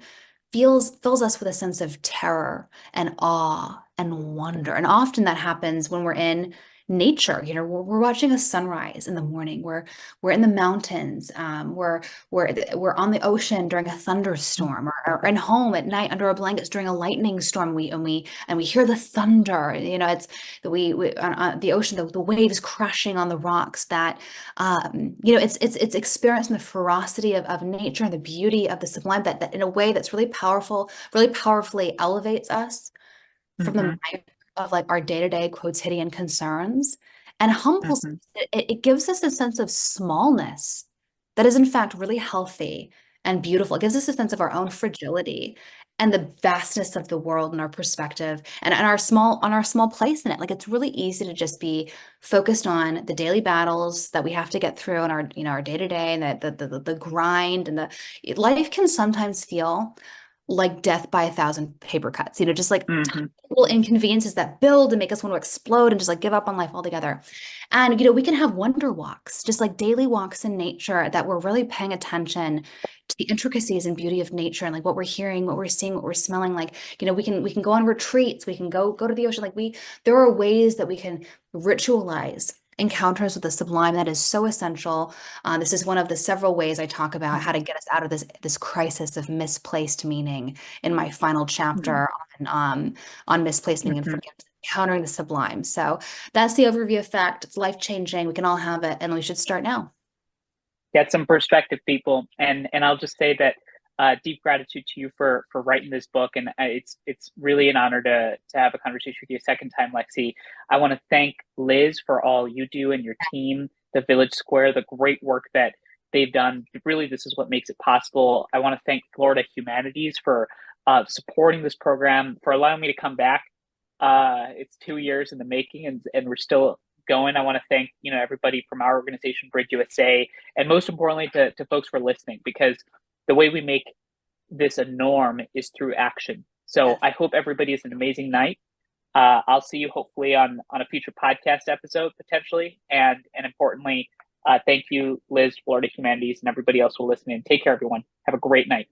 fills us with a sense of terror and awe and wonder. And often that happens when we're in nature. We're watching a sunrise in the morning. We're in the mountains. We're on the ocean during a thunderstorm, or in home at night under our blankets during a lightning storm. We hear the thunder. It's we on the ocean, the waves crashing on the rocks. That it's experiencing the ferocity of nature and the beauty of the sublime. That in a way that's really powerful, really powerfully elevates us from the Mm-hmm. mind of like our day-to-day quotidian concerns, and humbles Mm-hmm. us. It gives us a sense of smallness that is in fact really healthy and beautiful. It gives us a sense of our own fragility and the vastness of the world and our perspective, and our small place in it. Like, it's really easy to just be focused on the daily battles that we have to get through in our day-to-day, and the grind, and the life can sometimes feel like death by a thousand paper cuts, just like Mm-hmm. little inconveniences that build and make us want to explode and just like give up on life altogether. And we can have wonder walks, just like daily walks in nature, that we're really paying attention to the intricacies and beauty of nature, and like what we're hearing, what we're seeing, what we're smelling. Like, we can go on retreats, we can go to the ocean. Like, there are ways that we can ritualize encounters with the sublime that is so essential. This is one of the several ways I talk about how to get us out of this crisis of misplaced meaning in my final chapter on misplaced meaning and Mm-hmm. forgiveness, encountering the sublime. So that's the overview effect. It's life-changing. We can all have it, and we should start now. Get some perspective, people. And I'll just say that deep gratitude to you for writing this book, and it's really an honor to have a conversation with you a second time, Lexi. I want to thank Liz for all you do and your team, the Village Square, the great work that they've done. Really, this is what makes it possible. I want to thank Florida Humanities for supporting this program, for allowing me to come back. It's 2 years in the making, and we're still going. I want to thank everybody from our organization, Bridge USA, and most importantly to folks for listening, because the way we make this a norm is through action. So I hope everybody has an amazing night. I'll see you hopefully on a future podcast episode potentially, and importantly, thank you, Liz, Florida Humanities, and everybody else who will listen in. Take care, everyone. Have a great night.